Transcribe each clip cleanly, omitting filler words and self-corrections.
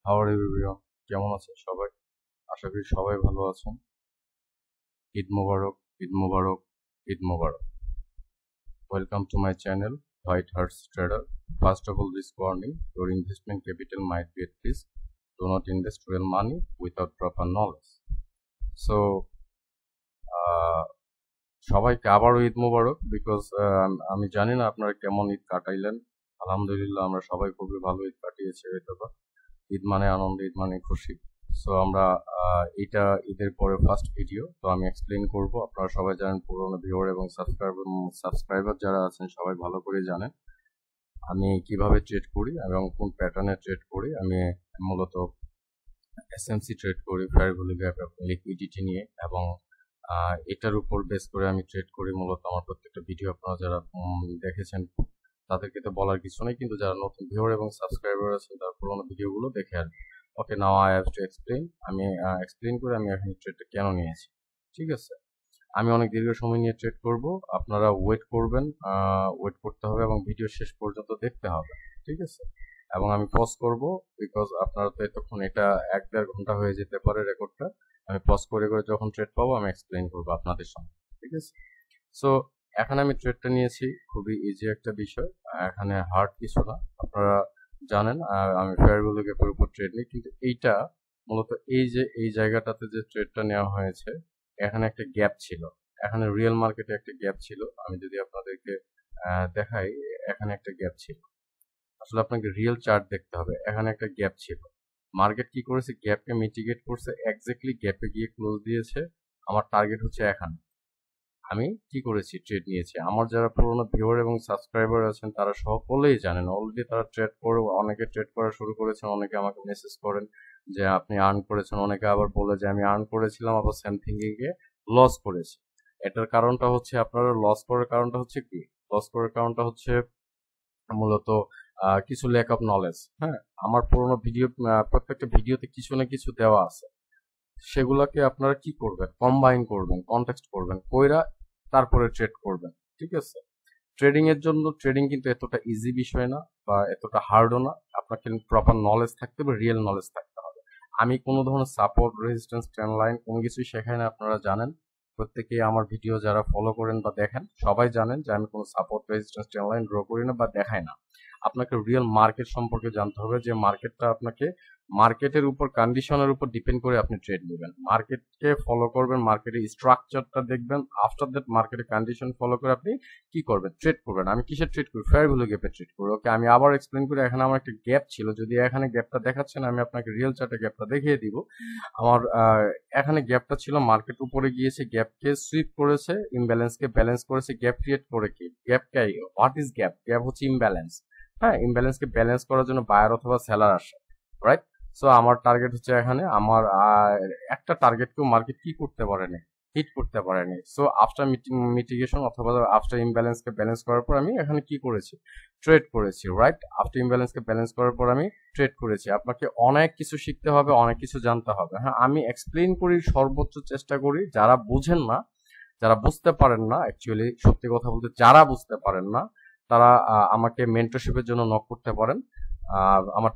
হাওয়ার এভরিওয়ান, কেমন আছেন সবাই? আশা করি সবাই ভালো আছেন। Eid Mubarak, Eid Mubarak, Eid Mubarak. Welcome to my channel White Hearts Trader. First of all, this warning: your investment capital might be at risk. Do not invest real money without proper knowledge. So, সবাইকে আবারও ঈদ মোবারক. বিকজ আমি জানি না আপনারা কেমন ঈদ কাটাইলেন. আলহামদুলিল্লাহ আমরা সবাই খুবই ভালো ঈদ কাটিয়েছি হয়তোবা. ঈদ মানে আনন্দ, ঈদ মানে খুশি. সো আমরা এটা ঈদের পরে ফার্স্ট ভিডিও, তো আমি এক্সপ্লেইন করব. আপনারা সবাই জানেন, পুরোনো ভিউয়ার এবং সাবস্ক্রাইবার যারা আছেন সবাই ভালো করে জানেন আমি কিভাবে ট্রেড করি এবং কোন প্যাটার্নে ট্রেড করি. আমি মূলত এসএমসি ট্রেড করি, ফেয়ার ভ্যালু গ্যাপ এবং লিকুইডিটি নিয়ে, এবং এটার উপর বেস করে আমি ট্রেড করি. মূলত আমার প্রত্যেকটা ভিডিও আপনারা যারা দেখেছেন তাদেরকে তো বলার কিছু নেই, কিন্তু যারা নতুন ভিউয়ার এবং সাবস্ক্রাইবার আছেন তারা পুরোনো ভিডিওগুলো দেখে আসবেন. Okay, now I have to explain. আমি এক্সপ্লেইন করে আমি এখন ট্রেডটা কেন নিয়েছি. ঠিক আছে, আমি অনেক দীর্ঘ সময় নিয়ে ট্রেড করব. আপনারা ওয়েট করবেন, ওয়েট করতে হবে এবং ভিডিও শেষ পর্যন্ত দেখতে হবে. ঠিক আছে, এবং আমি পজ করব বিকজ আপনারা তো এতক্ষণ, এটা 1-1.5 ঘন্টা হয়ে যেতে পারে রেকর্ডটা. আমি পজ করে করে যখন ট্রেড পাবো আমি এক্সপ্লেইন করবো আপনাদের সামনে. ঠিক আছে, সো এখানে আমি ট্রেডটা নিয়েছি, খুবই ইজি একটা বিষয়, এখানে হার্ড কিছু না. আপনারা জানেন আমি ফেয়ার ভ্যালু গ্যাপের উপর ট্রেড নিই, কিন্তু এইটা মূলত এই জায়গাটাতে যে ট্রেডটা নেওয়া হয়েছে, এখানে একটা গ্যাপ ছিল. এখানে রিয়েল মার্কেটে একটা গ্যাপ ছিল. আমি যদি আপনাদেরকে দেখাই, এখানে একটা গ্যাপ ছিল. আসলে আপনাকে রিয়েল চার্ট দেখতে হবে. এখানে একটা গ্যাপ ছিল. মার্কেট কি করেছে, গ্যাপকে মিটিগেট করছে, এক্স্যাক্টলি গ্যাপে গিয়ে ক্লোজ দিয়েছে. আমার টার্গেট হচ্ছে এখানে. আমি কি করেছি, ট্রেড নিয়েছি. আমার যারা পুরোনো ভিউয়ার এবং সাবস্ক্রাইবার আছেন তারা সকলেই জানেন, অলরেডি তারা ট্রেড করে, অনেকে ট্রেড করা শুরু করেছেন, অনেকে আমাকে মেসেজ করেন যে আপনি আর্ন করেছেন, অনেকে আবার বলে যে আমি আর্ন করেছিলাম আবার সেম থিঙ্কিংয়ে লস করেছি. এটার কারণটা হচ্ছে, আপনারা লস করার কারণটা হচ্ছে কি, লস করার কারণটা হচ্ছে মূলত কিছু ল্যাক অফ নলেজ. হ্যাঁ, আমার পুরোনো ভিডিও, প্রত্যেকটা ভিডিওতে কিছু না কিছু দেওয়া আছে. সেগুলোকে আপনারা কি করবেন, কম্বাইন করবেন, কনটেক্সট করবেন, কইরা তারপরে ট্রেড করবেন. ঠিক আছে, ট্রেডিং এর জন্য, ট্রেডিং কিন্তু এতটা ইজি বিষয় না বা এতটা হার্ডও না. আপনাকে প্রপার নলেজ থাকতে হবে, রিয়েল নলেজ থাকতে হবে. আমি কোনো ধরনের সাপোর্ট, রেজিস্ট্যান্স, ট্রেন্ড লাইন কোনো কিছুই শেখাই না. আপনারা জানেন, প্রত্যেকেই আমার ভিডিও যারা ফলো করেন বা দেখেন সবাই জানেন যে আমি কোনো support, resistance, trend line draw করি না বা দেখাই না. আপনাকে রিয়েল মার্কেট সম্পর্কে জানতে হবে, যে মার্কেটটা আপনাকে, মার্কেটের উপর, কন্ডিশনের উপর ডিপেন্ড করে আপনি ট্রেড নেবেন. মার্কেটকে ফলো করবেন, মার্কেটের স্ট্রাকচারটা দেখবেন, আফটার দ্যাট মার্কেটের কন্ডিশন ফলো করে আপনি কি করবেন, ট্রেড করবেন. আমি কিসের ট্রেড করি, ফেয়ার ভ্যালু গ্যাপে ট্রেড করি. ওকে, আমি আবার এক্সপ্লেন করি. এখানে আমার একটা গ্যাপ ছিল, যদি এখানে গ্যাপটা দেখাচ্ছে না, আমি আপনাকে রিয়েল চার্টে গ্যাপটা দেখিয়ে দিব. আমার এখানে গ্যাপটা ছিল, মার্কেট উপরে গিয়েছে, গ্যাপকে সুইপ করেছে, ইমব্যালেন্সকে ব্যালেন্স করেছে, গ্যাপ ক্রিয়েট করে. কি গ্যাপকে, হোয়াট ইজ গ্যাপ? গ্যাপ হচ্ছে ইমব্যালেন্স. হ্যাঁ, ইমব্যালেন্সকে ব্যালেন্স করার জন্য বায়ার অথবা সেলার আসে, রাইট? সো আমার টার্গেট হচ্ছে এখানে, আমার একটা টার্গেটকেও মার্কেট কি করতে পারেনি, হিট করতে পারেনি. সো আফটার মিটিগেশন অথবা আফটার ইমব্যালেন্সকে ব্যালেন্স করার পর আমি এখানে কি করেছি, ট্রেড করেছি, রাইট? আফটার ইমব্যালেন্সকে ব্যালেন্স করার পর আমি ট্রেড করেছি. আপনাকে অনেক কিছু শিখতে হবে, অনেক কিছু জানতে হবে. হ্যাঁ, আমি এক্সপ্লেইন করি, সর্বোচ্চ চেষ্টা করি. যারা বুঝেন না, যারা বুঝতে পারেন না, অ্যাকচুয়ালি সত্যি কথা বলতে যারা বুঝতে পারেন না, তারা আমাকে মেন্টরশিপের জন্য নক করতে পারেন. আমার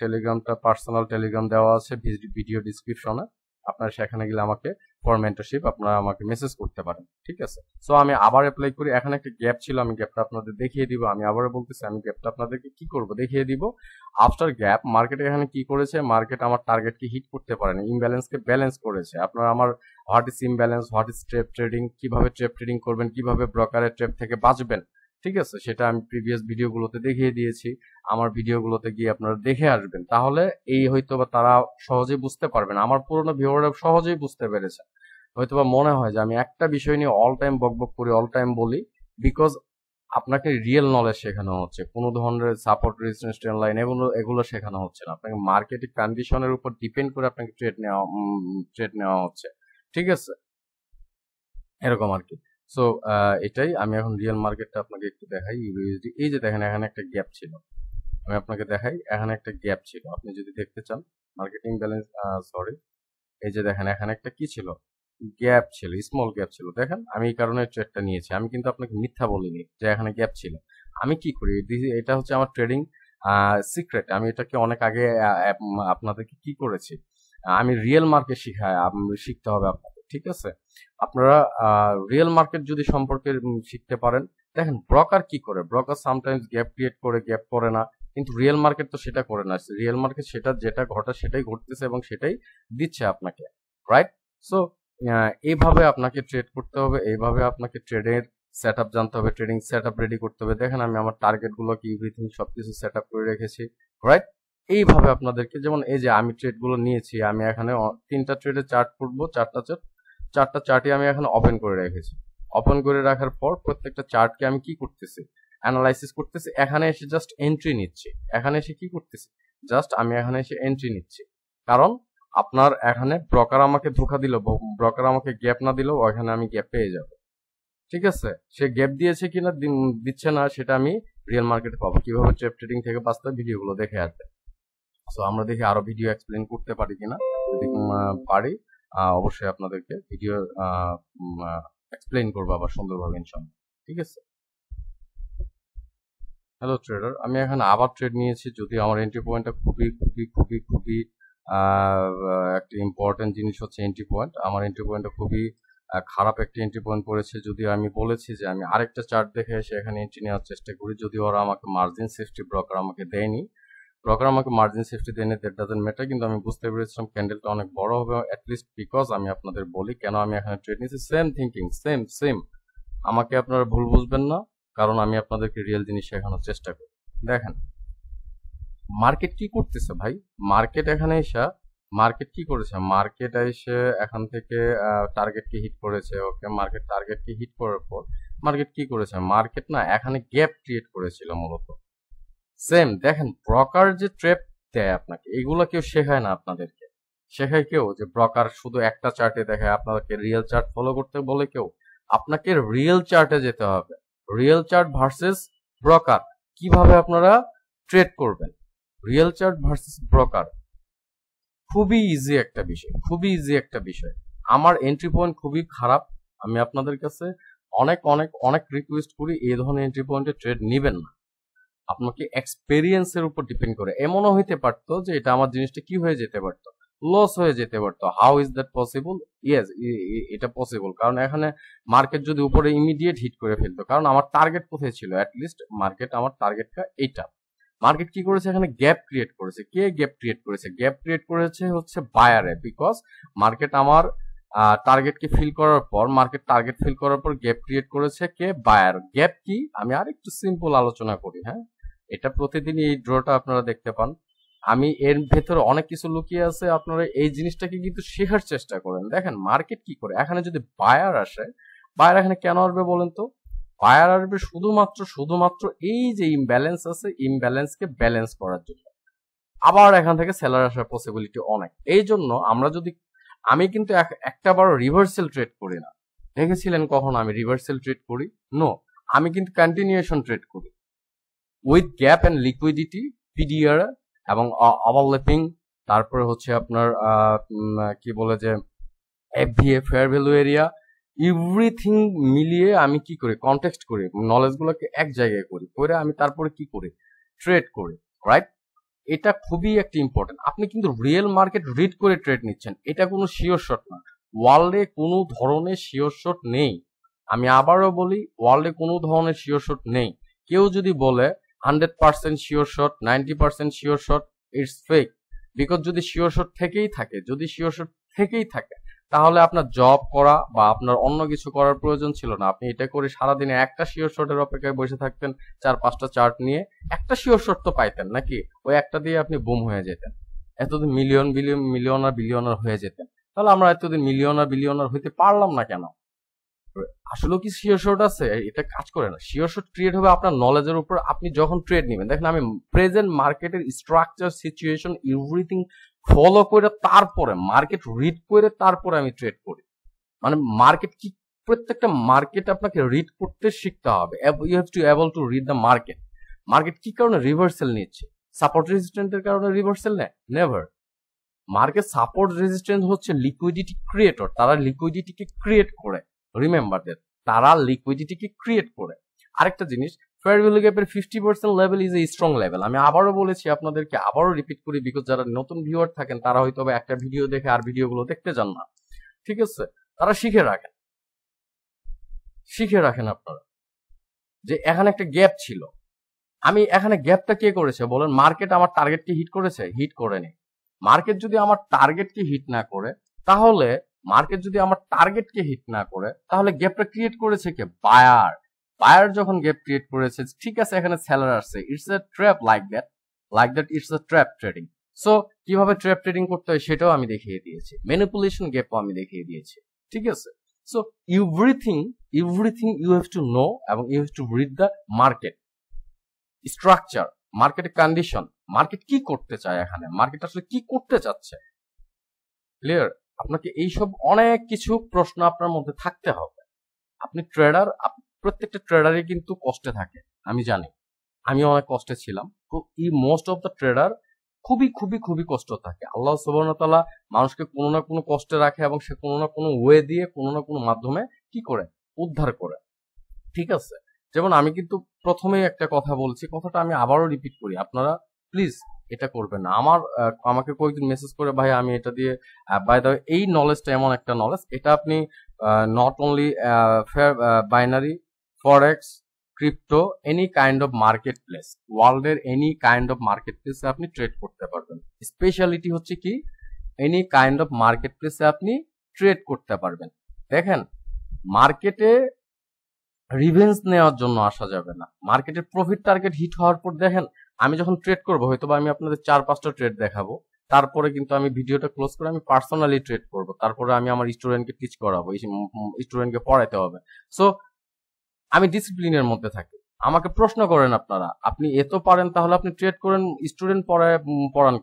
টেলিগ্রামটা পার্সোনাল টেলিগ্রাম দেওয়া আছে ভিডিও ডিসক্রিপশনে. আপনারা সেখানে গেলে আমাকে ফর মেন্টরশিপ আপনারা আমাকে মেসেজ করতে পারেন. ঠিক আছে, সো আমি আবার অ্যাপ্লাই করি. এখানে একটা গ্যাপ ছিল, আমি গ্যাপটা আপনাদের দেখিয়ে দিব. আমি আবারও বলতেছি, আমি গ্যাপটা আপনাদেরকে কি করব, দেখিয়ে দিব. আফটার গ্যাপ মার্কেট এখানে কি করেছে, মার্কেট আমার টার্গেটকে হিট করতে পারেনি, ইমব্যালেন্সকে ব্যালেন্স করেছে. আপনারা আমার what is imbalance, what is ট্রেপ trading, কিভাবে ট্রেপ ট্রেডিং করবেন, কিভাবে ব্রোকারের ট্রেপ থেকে বাঁচবেন, ঠিক আছে, সেটা আমি প্রিভিয়াস ভিডিওগুলোতে দেখিয়ে দিয়েছি. আমার ভিডিওগুলোতে গিয়ে আপনারা দেখে আসবেন, তাহলে এই হয়তোবা তারা সহজেই বুঝতে পারবেন. আমার পুরোনো ভিউয়াররা সহজেই বুঝতে পেরেছে. হয়তোবা মনে হয় যে আমি একটা বিষয় নিয়ে অল টাইম বকবক করি, অল টাইম বলি, বিকজ আপনাকে রিয়েল নলেজ শেখানো হচ্ছে. কোনো ধরনের সাপোর্ট, রেজিস্ট্যান্স, ট্রেন্ড লাইন এগুলো শেখানো হচ্ছে না. আপনাকে মার্কেটিং কন্ডিশনের উপর ডিপেন্ড করে আপনাকে ট্রেড নেওয়া হচ্ছে. ঠিক আছে, এরকম আর কি. সো এটাই. আমি এখন রিয়েল মার্কেটটা আপনাকে একটু দেখাই. ইউএসডি, এই যে দেখেন এখানে একটা গ্যাপ ছিল, আমি আপনাকে দেখাই. এখানে একটা গ্যাপ ছিল, আপনি যদি দেখতে চান মার্কেটিং ব্যালেন্স, সরি, এই যে দেখেন এখানে একটা কি ছিল, গ্যাপ ছিল, স্মল গ্যাপ ছিল. দেখেন আমি এই কারণে ট্রেডটা নিয়েছি. আমি কিন্তু আপনাকে মিথ্যা বলিনি যে এখানে গ্যাপ ছিল. আমি কি করি, এটা হচ্ছে আমার ট্রেডিং. সিক্রেট। আমি এটাকে অনেক আগে আপনাদেরকে কি করেছি, আমি রিয়েল মার্কেট শিখতে হবে আপনাদের, ঠিক আছে? আপনারা রিয়েল মার্কেট যদি সম্পর্কে শিখতে পারেন, দেখেন ব্রোকার কি করে, ব্রোকার সামটাইমস গ্যাপ ক্রিয়েট করে, গ্যাপ করে না, কিন্তু রিয়েল মার্কেট তো সেটা করে না। রিয়েল মার্কেট সেটা যেটা ঘটা সেটাই ঘটতেছে এবং সেটাই দিচ্ছে আপনাকে, রাইট? সো এইভাবে আপনাকে ট্রেড করতে হবে, এইভাবে আপনাকে ট্রেডের সেট আপ জানতে হবে, ট্রেডিং সেট আপ রেডি করতে হবে। দেখেন আমি আমার টার্গেট গুলো কি এভরিথিং সবকিছু সেট আপ করে রেখেছি, রাইট? এইভাবে আপনাদেরকে, যেমন এই যে আমি ট্রেড গুলো নিয়েছি, আমি এখানে 3টা ট্রেডের চার্ট করবো, 4টা চার্টই আমি এখানে ওপেন করে রেখেছি। ওপেন করে রাখার পর প্রত্যেকটা চার্টকে আমি কি করতেছি, অ্যানালাইসিস করতেছি। এখানে এসে জাস্ট এন্ট্রি নিচ্ছি। এখানে এসে কি করতেছি, জাস্ট আমি এখানে এসে এন্ট্রি নিচ্ছি। কারণ আপনার এখানে ব্রোকার আমাকে ধোকা দিল, ব্রোকার আমাকে গ্যাপ না দিলেও ওখানে আমি গ্যাপ পেয়ে যাব, ঠিক আছে? সে গ্যাপ দিয়েছে কিনা দিচ্ছে না সেটা আমি রিয়েল মার্কেটে পাবো। কিভাবে ট্রেডিং থেকে বাঁচতে ভিডিওগুলো দেখে আসবে। সো আমরা দেখি আরো ভিডিও এক্সপ্লেন করতে পারি কিনা। যদি পারি অবশ্যই আপনাদেরকে ভিডিও এক্সপ্লেন করবো আবার সুন্দরভাবে ইনশাআল্লাহ, ঠিক আছে? হ্যালো ট্রেডার, আমি এখানে আবার ট্রেড নিয়েছি। যদি আমার এন্ট্রি পয়েন্টটা খুবই খুবই খুবই খুবই একটা ইম্পর্টেন্ট জিনিস হচ্ছে এন্ট্রি পয়েন্ট। আমার এন্ট্রি পয়েন্টটা খুবই খারাপ একটা এন্ট্রি পয়েন্ট পড়েছে। যদি আমি বলেছি যে আমি আরেকটা চার্ট দেখে এসে এখানে এন্ট্রি নেওয়ার চেষ্টা করি, যদি ওরা আমাকে মার্জিন সেফটি ব্রোকার আমাকে দেয়নি, ব্রোকার আমাকে মার্জিন সেফটি দেয়নি, দ্যাট ডাজন্ট ম্যাটার। কিন্তু আমি বুঝতে পেরেছিলাম ক্যান্ডেলটা অনেক বড় হবে, অ্যাটলিস্ট বিকজ আমি আপনাদের বলি কেন আমি এখানে ট্রেড নিয়েছি। Same thinking, same. আমাকে আপনারা ভুল বুঝবেন না, কারণ আমি আপনাদেরকে রিয়েল জিনিস শেখানোর চেষ্টা করি। দেখেন মার্কেট কি করতেছে ভাই, মার্কেট এখানে এসে মার্কেট কি করেছে, মার্কেট এসে এখান থেকে টার্গেটকে হিট করেছে। ওকে, মার্কেট টার্গেটকে হিট করার পর মার্কেট কি করেছে, মার্কেট না এখানে গ্যাপ ক্রিয়েট করেছিল মূলত। সেম দেখেন ব্রোকার যে ট্র্যাপ দেয় আপনাকে, এগুলো কেউ শেখায় না আপনাদেরকে। শেখায় কেউ যে ব্রোকার শুধু একটা চার্টে দেখায়, আপনাদেরকে রিয়েল চার্ট ফলো করতে বলে কেউ। আপনাকে রিয়েল চার্টে যেতে হবে, রিয়েল চার্ট ভার্সেস ব্রোকার। কিভাবে আপনারা ট্রেড করবেন, রিয়েল চার্ট ভার্সেস ব্রোকার খুবই ইজি একটা বিষয়, খুবই ইজি একটা বিষয়। আমার এন্ট্রি পয়েন্ট খুবই খারাপ। আমি আপনাদের কাছে অনেক অনেক অনেক রিকোয়েস্ট করি এই ধরনের এন্ট্রি পয়েন্টে ট্রেড নেবেন না। আপনাকে এক্সপেরিয়েন্সের উপর ডিপেন্ড করে। এমনও হইতে পারতো যে এটা আমার জিনিসটা কি হয়ে যেতে পারতো, লস হয়ে যেতে পারতো। How is that possible? Yes, এটা পসিবল। কারণ এখানে মার্কেট যদি উপরে ইমিডিয়েট হিট করে ফেলতো, কারণ আমার টার্গেট কোথায় ছিল, অ্যাটলিস্ট মার্কেট আমার টার্গেটটা এইটা। মার্কেট কি করেছে, এখানে গ্যাপ ক্রিয়েট করেছে। কে গ্যাপ ক্রিয়েট করেছে? গ্যাপ ক্রিয়েট করেছে হচ্ছে বায়ারে, বিকজ মার্কেট আমার টার্গেটকে ফিল করার পর, মার্কেট টার্গেট ফিল করার পর গ্যাপ ক্রিয়েট করেছে কে? বায়ার। গ্যাপ কি, আমি আরেকটু সিম্পল আলোচনা করি। হ্যাঁ, এটা প্রতিদিন এই ড্রটা আপনারা দেখতে পান। আমি এর ভেতরে অনেক কিছু লুকিয়ে আছে, আপনারা এই জিনিসটাকে কিন্তু শেখার চেষ্টা করেন। দেখেন মার্কেট কি করে, এখানে যদি বায়ার আসে, বায়ার এখানে কেন আসবে বলেন তো? বায়ার আসবে শুধুমাত্র এই যে ইমব্যালেন্স আছে, ইমব্যালেন্সকে ব্যালেন্স করার জন্য। আবার এখান থেকে সেলার আসার পসিবিলিটি অনেক। এই জন্য আমি কিন্তু একটা বার রিভার্সাল ট্রেড করি না। দেখেছিলেন কখন আমি রিভার্সাল ট্রেড করি? নো, আমি কিন্তু কন্টিনিউয়েশন ট্রেড করি with gap and liquidity, PDR এবং ওভারল্যাপিং। তারপরে হচ্ছে আপনার কি বলে যে FVA, fair value area, everything মিলিয়ে আমি কি করি, কনটেক্সট করি, নলেজ গুলোকে এক জায়গায় করি, করে আমি তারপরে কি করি, ট্রেড করি, রাইট? এটা খুবই একটা ইম্পর্টেন্ট। আপনি কিন্তু রিয়েল মার্কেট রিড করে ট্রেড নিচ্ছেন, এটা কোনো শিওর শট না। ওয়ার্ল্ডে কোনো ধরনের শিওর শট নেই। আমি আবারও বলি, ওয়ার্ল্ডে কোনো ধরনের শিওর শট নেই। কেউ যদি বলে 100% sure shot, 90% sure shot, it's fake. Because যদি শিওর শট থেকেই থাকে তাহলে আপনার জব করা বা আপনার অন্য কিছু করার প্রয়োজন ছিল না। আপনি এটা করে সারাদিনে একটা শিওর শটের অপেক্ষায় বসে থাকতেন, 4-5টা চার্ট নিয়ে একটা শিওর শট তো পাইতেন নাকি? ওই একটা দিয়ে আপনি বুম হয়ে যেতেন, এতদিন মিলিয়নার হয়ে যেতেন। তাহলে আমরা এতদিন বিলিয়নার হইতে পারলাম না কেন? আসলে কি শিওর শট আছে? এটা কাজ করে না। শিওর শট ক্রিয়েট হবে আপনার নলেজের উপর। আপনি যখন ট্রেড নেবেন, দেখেন আমি প্রেজেন্ট মার্কেটের স্ট্রাকচার, সিচুয়েশন, এভরিথিং ফলো করে তারপরে মার্কেট রিড করে তারপরে আমি ট্রেড করি। মানে মার্কেট কি, প্রত্যেকটা মার্কেট আপনাকে রিড করতে শিখতে হবে। You have to able to read the market. Market কি কারণে রিভার্সাল নিচ্ছে? সাপোর্ট রেজিস্ট্যান্টের কারণে রিভার্সাল নেয়? নেভার। মার্কেট সাপোর্ট রেজিস্ট্যান্স হচ্ছে লিকুইডিটি ক্রিয়েটর, তারা লিকুইডিটিকে ক্রিয়েট করে। রিমেম্বার দ্যাট, তারা লিকুইডিটিকে ক্রিয়েট করে। আরেকটা জিনিস, ফেয়ার ভ্যালু গ্যাপের 50% level is a strong level. আমি আবারও বলেছি আপনাদেরকে, আবারও রিপিট করি, বিকজ যারা নতুন ভিউয়ার থাকেন তারা হয়তো একটা ভিডিও দেখে আর ভিডিওগুলো দেখতে যান না, ঠিক আছে? তারা শিখে রাখেন আপনারা যে এখানে একটা গ্যাপ ছিল। আমি এখানে গ্যাপটা কে করেছে বলেন? মার্কেট আমার টার্গেটকে হিট করেছে? হিট করেনি। মার্কেট যদি আমার টার্গেটকে হিট না করে তাহলে তাহলে গ্যাপটা ক্রিয়েট করেছে কে? বায়ার যখন গ্যাপ ক্রিয়েট করেছে, ঠিক আছে, এখানে সেলার আসছে, it's a trap, like that it's a trap trading. So কিভাবে ট্র্যাপ ট্রেডিং করতে হয় সেটাও আমি দেখিয়ে দিয়েছি, ম্যানিপুলেশন গ্যাপও আমি দেখিয়ে দিয়েছি, ঠিক আছে? So everything you have to know, এবং you have to read the market structure, মার্কেটের কন্ডিশন, মার্কেট কি করতে চায়, এখানে মার্কেট আসলে কি করতে চাচ্ছে। ক্লিয়ার? আপনাকে এইসব অনেক কিছু প্রশ্ন আপনার মধ্যে থাকতে হবে। আপনি ট্রেডার, প্রত্যেকটা ট্রেডারই কিন্তু কষ্টে থাকে, আমি জানি, আমি অনেক কষ্টে ছিলাম। তো এই মোস্ট অফ দ্য ট্রেডার খুবই খুবই খুবই কষ্ট থাকে। আল্লাহ সুবহানাহু ওয়া তাআলা মানুষকে কোনো না কোনো কষ্টে রাখে, এবং সে কোনো না কোনো ওয়ে দিয়ে, কোনো না কোনো মাধ্যমে কি করে? উদ্ধার করে, ঠিক আছে? যেমন আমি কিন্তু প্রথমেই একটা কথা বলছি, কথাটা আমি আবারও রিপিট করি, আপনারা প্লিজ এটা করবেন না। আমাকে কয়েকদিন মেসেজ করে, ভাই আমি এটা দিয়ে, বাই দ্য ওয়ে এই নলেজটা এমন একটা নলেজ, এটা আপনি not only binary, forex, crypto, any kind of market place, ওয়ার্ল্ডের এনি কাইন্ড অফ মার্কেট প্লেসে আপনি ট্রেড করতে পারবেন। স্পেশালিটি হচ্ছে কি? এনি কাইন্ড অফ মার্কেট প্লেসে আপনি ট্রেড করতে পারবেন। দেখেন, মার্কেটে রিভেঞ্জ নেওয়ার জন্য আসা যাবে না। মার্কেটের প্রফিট টার্গেট হিট হওয়ার পর দেখেন, আমি যখন ট্রেড করবো, হয়তো আমি আপনাদের 4-5টা ট্রেড দেখাবো, তারপরে কিন্তু আমি ভিডিওটা ক্লোজ করে আমি পার্সোনালি ট্রেড করব, তারপরে আমি আমার স্টুডেন্টকে টিচ করাবো, স্টুডেন্টকে পড়াইতে হবে। সো আমি ডিসিপ্লিনের মধ্যে থাকি। আমাকে প্রশ্ন করেন আপনারা, আপনি এত পারেন তাহলে আপনি ট্রেড করেন, স্টুডেন্ট পড়ান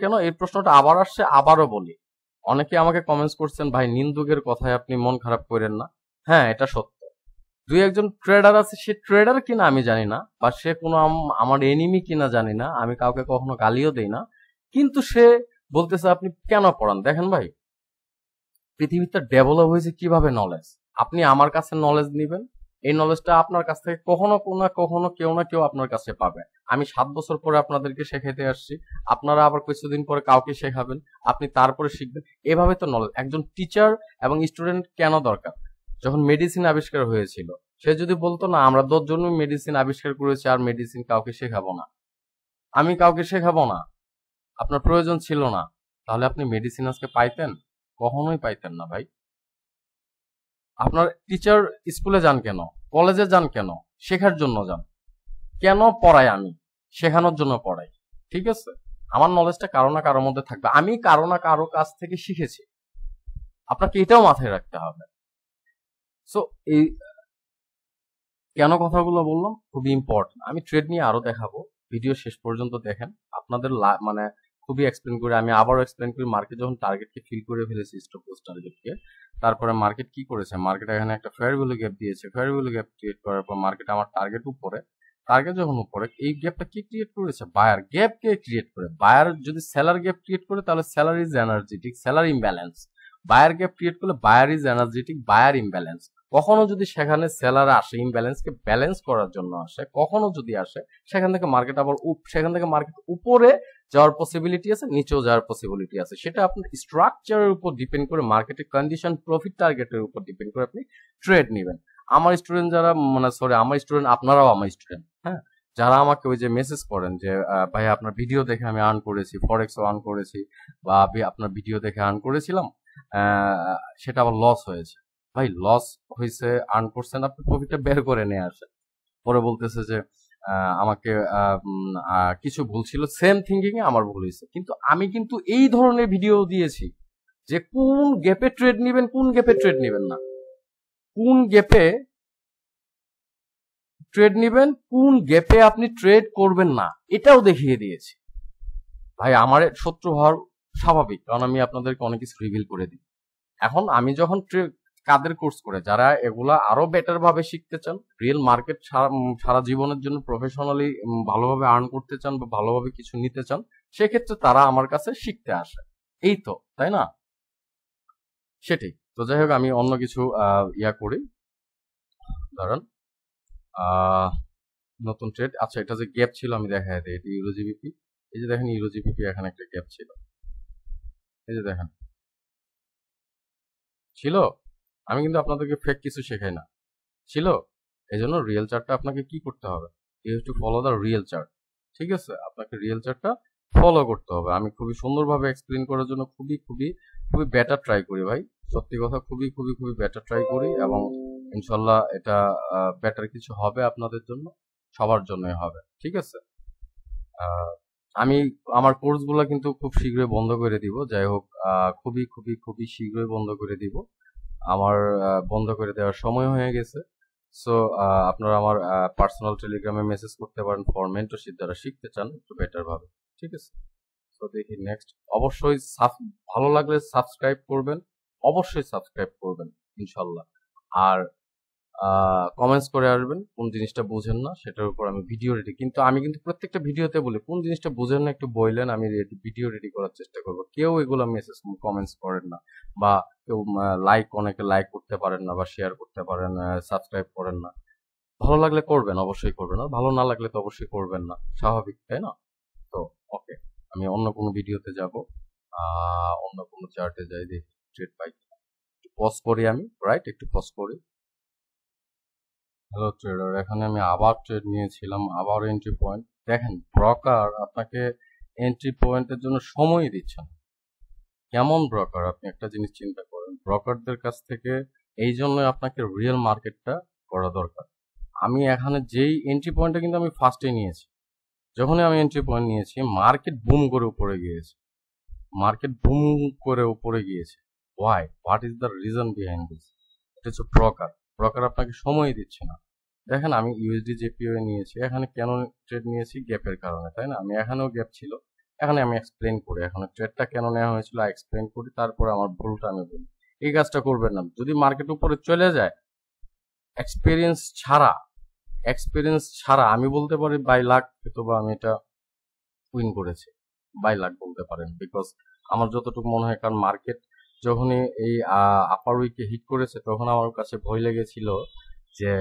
কেন? এই প্রশ্নটা আবার আসছে, আবারও বলি। অনেকে আমাকে কমেন্টস করছেন, ভাই নিন্দুকের কথায় আপনি মন খারাপ করেন না। হ্যাঁ, এটা সত্য। দুই একজন ট্রেডার আছে, সে ট্রেডার কিনা আমি জানি না, বা সে কোনো আমার এনিমি কিনা জানি না, আমি কাউকে কখনো গালিও দেই না, কিন্তু সে বলতেছে আপনি কেন পড়ান। দেখেন ভাই, পৃথিবীতে ডেভেলপ হয়েছে কিভাবে? নলেজ। আপনি আমার কাছে নলেজ নিবেন, এই নলেজটা আপনার কাছ থেকে কখনো কেউ না কেউ আপনার কাছে পাবে। আমি 7 বছর পরে আপনাদেরকে শেখাইতে আসছি, আপনারা আবার কিছুদিন পরে কাউকে শেখাবেন, আপনি তারপরে শিখবেন। এভাবে তো নলেজ। একজন টিচার এবং স্টুডেন্ট কেন দরকার? যখন মেডিসিন আবিষ্কার হয়েছিল, সে যদি বলতো না আমরা 10 জন মেডিসিন আবিষ্কার করেছি আর মেডিসিন কাউকে শেখাবো না, আমি কাউকে শেখাবো না, আপনার প্রয়োজন ছিল না, তাহলে আপনি মেডিসিন আজকে পাইতেন? কখনোই পাইতেন না ভাই। আপনার টিচার স্কুলে যান কেন? কলেজে যান কেন? শেখার জন্য যান। কেন পড়াই? আমি শেখানোর জন্য পড়াই, ঠিক আছে? আমার নলেজটা কারো না কারোর মধ্যে থাকবে, আমি কারো না কারো কাছ থেকে শিখেছি, আপনাকে এটাও মাথায় রাখতে হবে। সো এই কেন কথাগুলো বললাম খুবই ইম্পর্টেন্ট। আমি ট্রেড নিয়ে আরো দেখাবো, ভিডিও শেষ পর্যন্ত দেখেন। আপনাদের মানে খুবই এক্সপ্লেন করে, আমি আবারও এক্সপ্লেন করি, মার্কেট যখন টার্গেটকে ফিল করে ফেলেছে, স্টপ লস টার্গেটকে, তারপরে মার্কেট কি করেছে? মার্কেট এখানে একটা ফেয়ার ভ্যালু গ্যাপ দিয়েছে, ফেয়ার ভ্যালু গ্যাপ ক্রিয়েট করার পর মার্কেট আমার টার্গেট যখন উপরে, এই গ্যাপটা কি ক্রিয়েট করেছে? বায়ার গ্যাপ কে ক্রিয়েট করে। বায়ার যদি সেলার গ্যাপ ক্রিয়েট করে তাহলে seller is energetic, seller imbalance. Buyer gap create করলে buyer is energetic, buyer imbalance. কখনো যদি সেখানে সেলার আসে ইমব্যালেন্সকে ব্যালেন্স করার জন্য আসে, কখনো যদি আসে, সেখান থেকে মার্কেট উপরে যাওয়ার পসিবিলিটি আছে, নিচেও যাওয়ার পসিবিলিটি আছে। সেটা আপনার স্ট্রাকচারের উপর ডিপেন্ড করে, মার্কেটের কন্ডিশন, প্রফিট টার্গেটের উপর ডিপেন্ড করে আপনি ট্রেড নেবেন। আমার স্টুডেন্ট যারা, আমার স্টুডেন্ট, আপনারাও আমার স্টুডেন্ট, হ্যাঁ, যারা আমাকে ওই যে মেসেজ করেন যে ভাই আপনার ভিডিও দেখে আমি আর্ন করেছি, ফরেক্সও আর্ন করেছি, বা আপনার ভিডিও দেখে আর্ন করেছিলাম, সেটা আবার লস হয়েছে। ভাই লস হয়েছে, আর্ন করছেন, আপনি প্রফিটটা বের করে নিয়ে আসেন। পরে বলতেছে যে আমাকে কিছু ভুল ছিল, সেম থিঙ্কিং এ আমার ভুল হয়েছে। কিন্তু আমি কিন্তু এই ধরনের ভিডিও দিয়েছি যে কোন গ্যাপে ট্রেড নেবেন, কোন গ্যাপে ট্রেড নেবেন না, কোন গ্যাপে ট্রেড নেবেন, কোন গ্যাপে আপনি ট্রেড করবেন না, এটাও দেখিয়ে দিয়েছি। ভাই আমার শত্রু হওয়ার স্বাভাবিক, কারণ আমি আপনাদেরকে অনেক কিছু রিভিল করে দিই। এখন আমি যখন কাদের কোর্স করে, যারা এগুলা আরো বেটার ভাবে শিখতে চান, রিয়েল মার্কেট সারা জীবনের জন্য প্রফেশনালি ভালোভাবে আর্ন করতে চান, বা ভালোভাবে কিছু নিতে চান, সেক্ষেত্রে তারা আমার কাছে শিখতে আসে। এই তো, তাই না? সেটাই তো। যাই হোক, আমি অন্য কিছু করি, ধরেন আহ নতুন ট্রেড। আচ্ছা, এটা যে গ্যাপ ছিল আমি দেখাই দিই। এটা ইউরো জিবিপি। এই যে দেখেন ইউরো জিবিপি, এখানে একটা গ্যাপ ছিল। এই যে দেখেন ছিল। আমি কিন্তু আপনাদেরকে ফেক কিছু শেখাই না, ছিল। এই জন্য রিয়েল চার্টটা আপনাকে কি করতে হবে, you have to follow the real chart. ঠিক আছে, আপনাকে রিয়েল চার্টটা ফলো করতে হবে। আমি খুবই সুন্দরভাবে এক্সপ্লেন করার জন্য খুবই খুবই খুবই বেটার ট্রাই করি ভাই, সত্যি কথা, খুবই খুবই খুবই বেটার ট্রাই করি, এবং ইনশাল্লাহ এটা বেটার কিছু হবে আপনাদের জন্য, সবার জন্যই হবে। ঠিক আছে, আহ, আমি আমার কোর্সগুলো কিন্তু খুব শীঘ্রই বন্ধ করে দিব। যাই হোক, খুবই খুবই খুবই শীঘ্রই বন্ধ করে দিব। আমার বন্ধ করে দেওয়ার সময় হয়ে গেছে। সো আপনারা আমার পার্সোনাল টেলিগ্রামে মেসেজ করতে পারেন ফর মেন্টরশিপ, যারা শিখতে চান একটু বেটার ভাবে। ঠিক আছে, তো দেখি নেক্সট। অবশ্যই ভালো লাগলে সাবস্ক্রাইব করবেন, অবশ্যই সাবস্ক্রাইব করবেন ইনশাল্লাহ। আর কমেন্টস করে আসবেন কোন জিনিসটা বুঝেন না, সেটার উপর আমি ভিডিও রেডি, কিন্তু আমি কিন্তু প্রত্যেকটা ভিডিওতে বলি কোন জিনিসটা বুঝেন না একটু বললেন, আমি ভিডিও রেডি করার চেষ্টা করবো। কেউ এগুলো মেসেজ কমেন্টস করেন না, বা কেউ অনেকে লাইক করতে পারেন না, বা শেয়ার করতে পারেন, সাবস্ক্রাইব করেন না। ভালো লাগলে করবেন, অবশ্যই করবেন, আর ভালো না লাগলে তো অবশ্যই করবেন না, স্বাভাবিক, তাই না? তো ওকে, আমি অন্য কোনো ভিডিওতে যাব, অন্য কোনো চার্টে যাই, দেখি ট্রেড পাই। একটু পজ করি আমি, রাইট, একটু পজ করি। হ্যালো ট্রেডার, এখানে আমি আবার ট্রেড নিয়েছিলাম, আবার এন্ট্রি পয়েন্ট। দেখেন ব্রোকার আপনাকে এন্ট্রি পয়েন্টের জন্য সময় দিচ্ছেন। কেমন ব্রোকার, আপনি একটা জিনিস চিন্তা করেন, ব্রোকারদের কাছ থেকে এই জন্য আপনাকে রিয়েল মার্কেটটা করা দরকার। আমি এখানে যেই এন্ট্রি পয়েন্টটা কিন্তু আমি ফার্স্টে নিয়েছি, যখনই আমি এন্ট্রি পয়েন্ট নিয়েছি মার্কেট বুম করে উপরে গিয়েছে, মার্কেট বুম করে উপরে গিয়েছে। Why, what is the reason behind this? এটা হচ্ছে ব্রোকার। ব্রোকার আপনাকে সময় দিচ্ছে না। দেখেন আমি ইউএসডি জেপিও নিয়েছি, এখানে কেন ট্রেড নিয়েছি? গ্যাপের কারণে, তাই না? আমি এখানেও গ্যাপ ছিল, এখানে আমি এক্সপ্লেন করি, এখানে ট্রেডটা কেন নেওয়া হয়েছিল এক্সপ্লেন করি, তারপরে আমার ভুলটা আমি বলি। এই কাজটা করবেন না। যদি মার্কেট উপরে চলে যায়, এক্সপিরিয়েন্স ছাড়া, এক্সপিরিয়েন্স ছাড়া আমি বলতে পারি বাই লাক, অথবা আমি এটা উইন করেছি, বাই লাক বলতে পারেন। বিকজ আমার যতটুকু মনে হয়, কারণ মার্কেট যখনই এই আপার উইকে হিট করেছে, তখন আমার কাছে ভয় লেগেছিল যে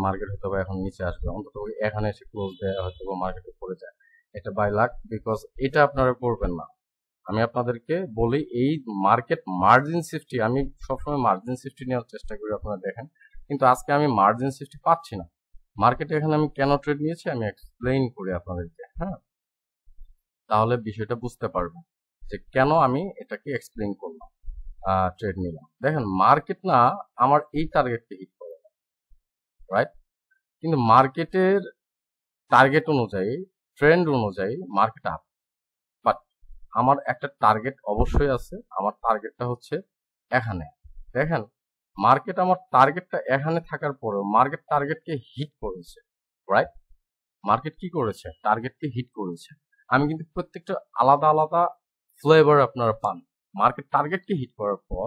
মার্কেট হয়তো বা এখন নিচে আসবে, অন্তত এখানে এসে ক্লোজ দেয়, হয়তো বা মার্কেটে পড়ে যায়। এটা বাই লাক, বিকজ এটা আপনারা করবেন না। আমি আপনাদেরকে বলি, এই মার্কেট মার্জিন সেফটি, আমি সবসময় মার্জিন সেফটি নেওয়ার চেষ্টা করি, আপনারা দেখেন, কিন্তু আজকে আমি মার্জিন সেফটি পাচ্ছি না মার্কেটে। এখানে আমি কেন ট্রেড নিয়েছি আমি এক্সপ্লেইন করি আপনাদেরকে, হ্যাঁ, তাহলে বিষয়টা বুঝতে পারবেন যে কেন আমি এটাকে এক্সপ্লেইন করলাম, ট্রেড নিলাম। দেখেন মার্কেট না আমার এই টার্গেটকে হিট করে, রাইট, কিন্তু মার্কেটের টার্গেট অনুযায়ী, ট্রেন্ড অনুযায়ী মার্কেট আপ, বাট আমার একটা টার্গেট অবশ্যই আছে। আমার টার্গেটটা হচ্ছে এখানে। দেখেন মার্কেট, আমার টার্গেটটা এখানে থাকার পরেও মার্কেট টার্গেটকে হিট করেছে, রাইট? মার্কেট কি করেছে? টার্গেটকে হিট করেছে। আমি কিন্তু প্রত্যেকটা আলাদা আলাদা ফ্লেভার আপনারা পান। মার্কেট টার্গেটকে হিট করার পর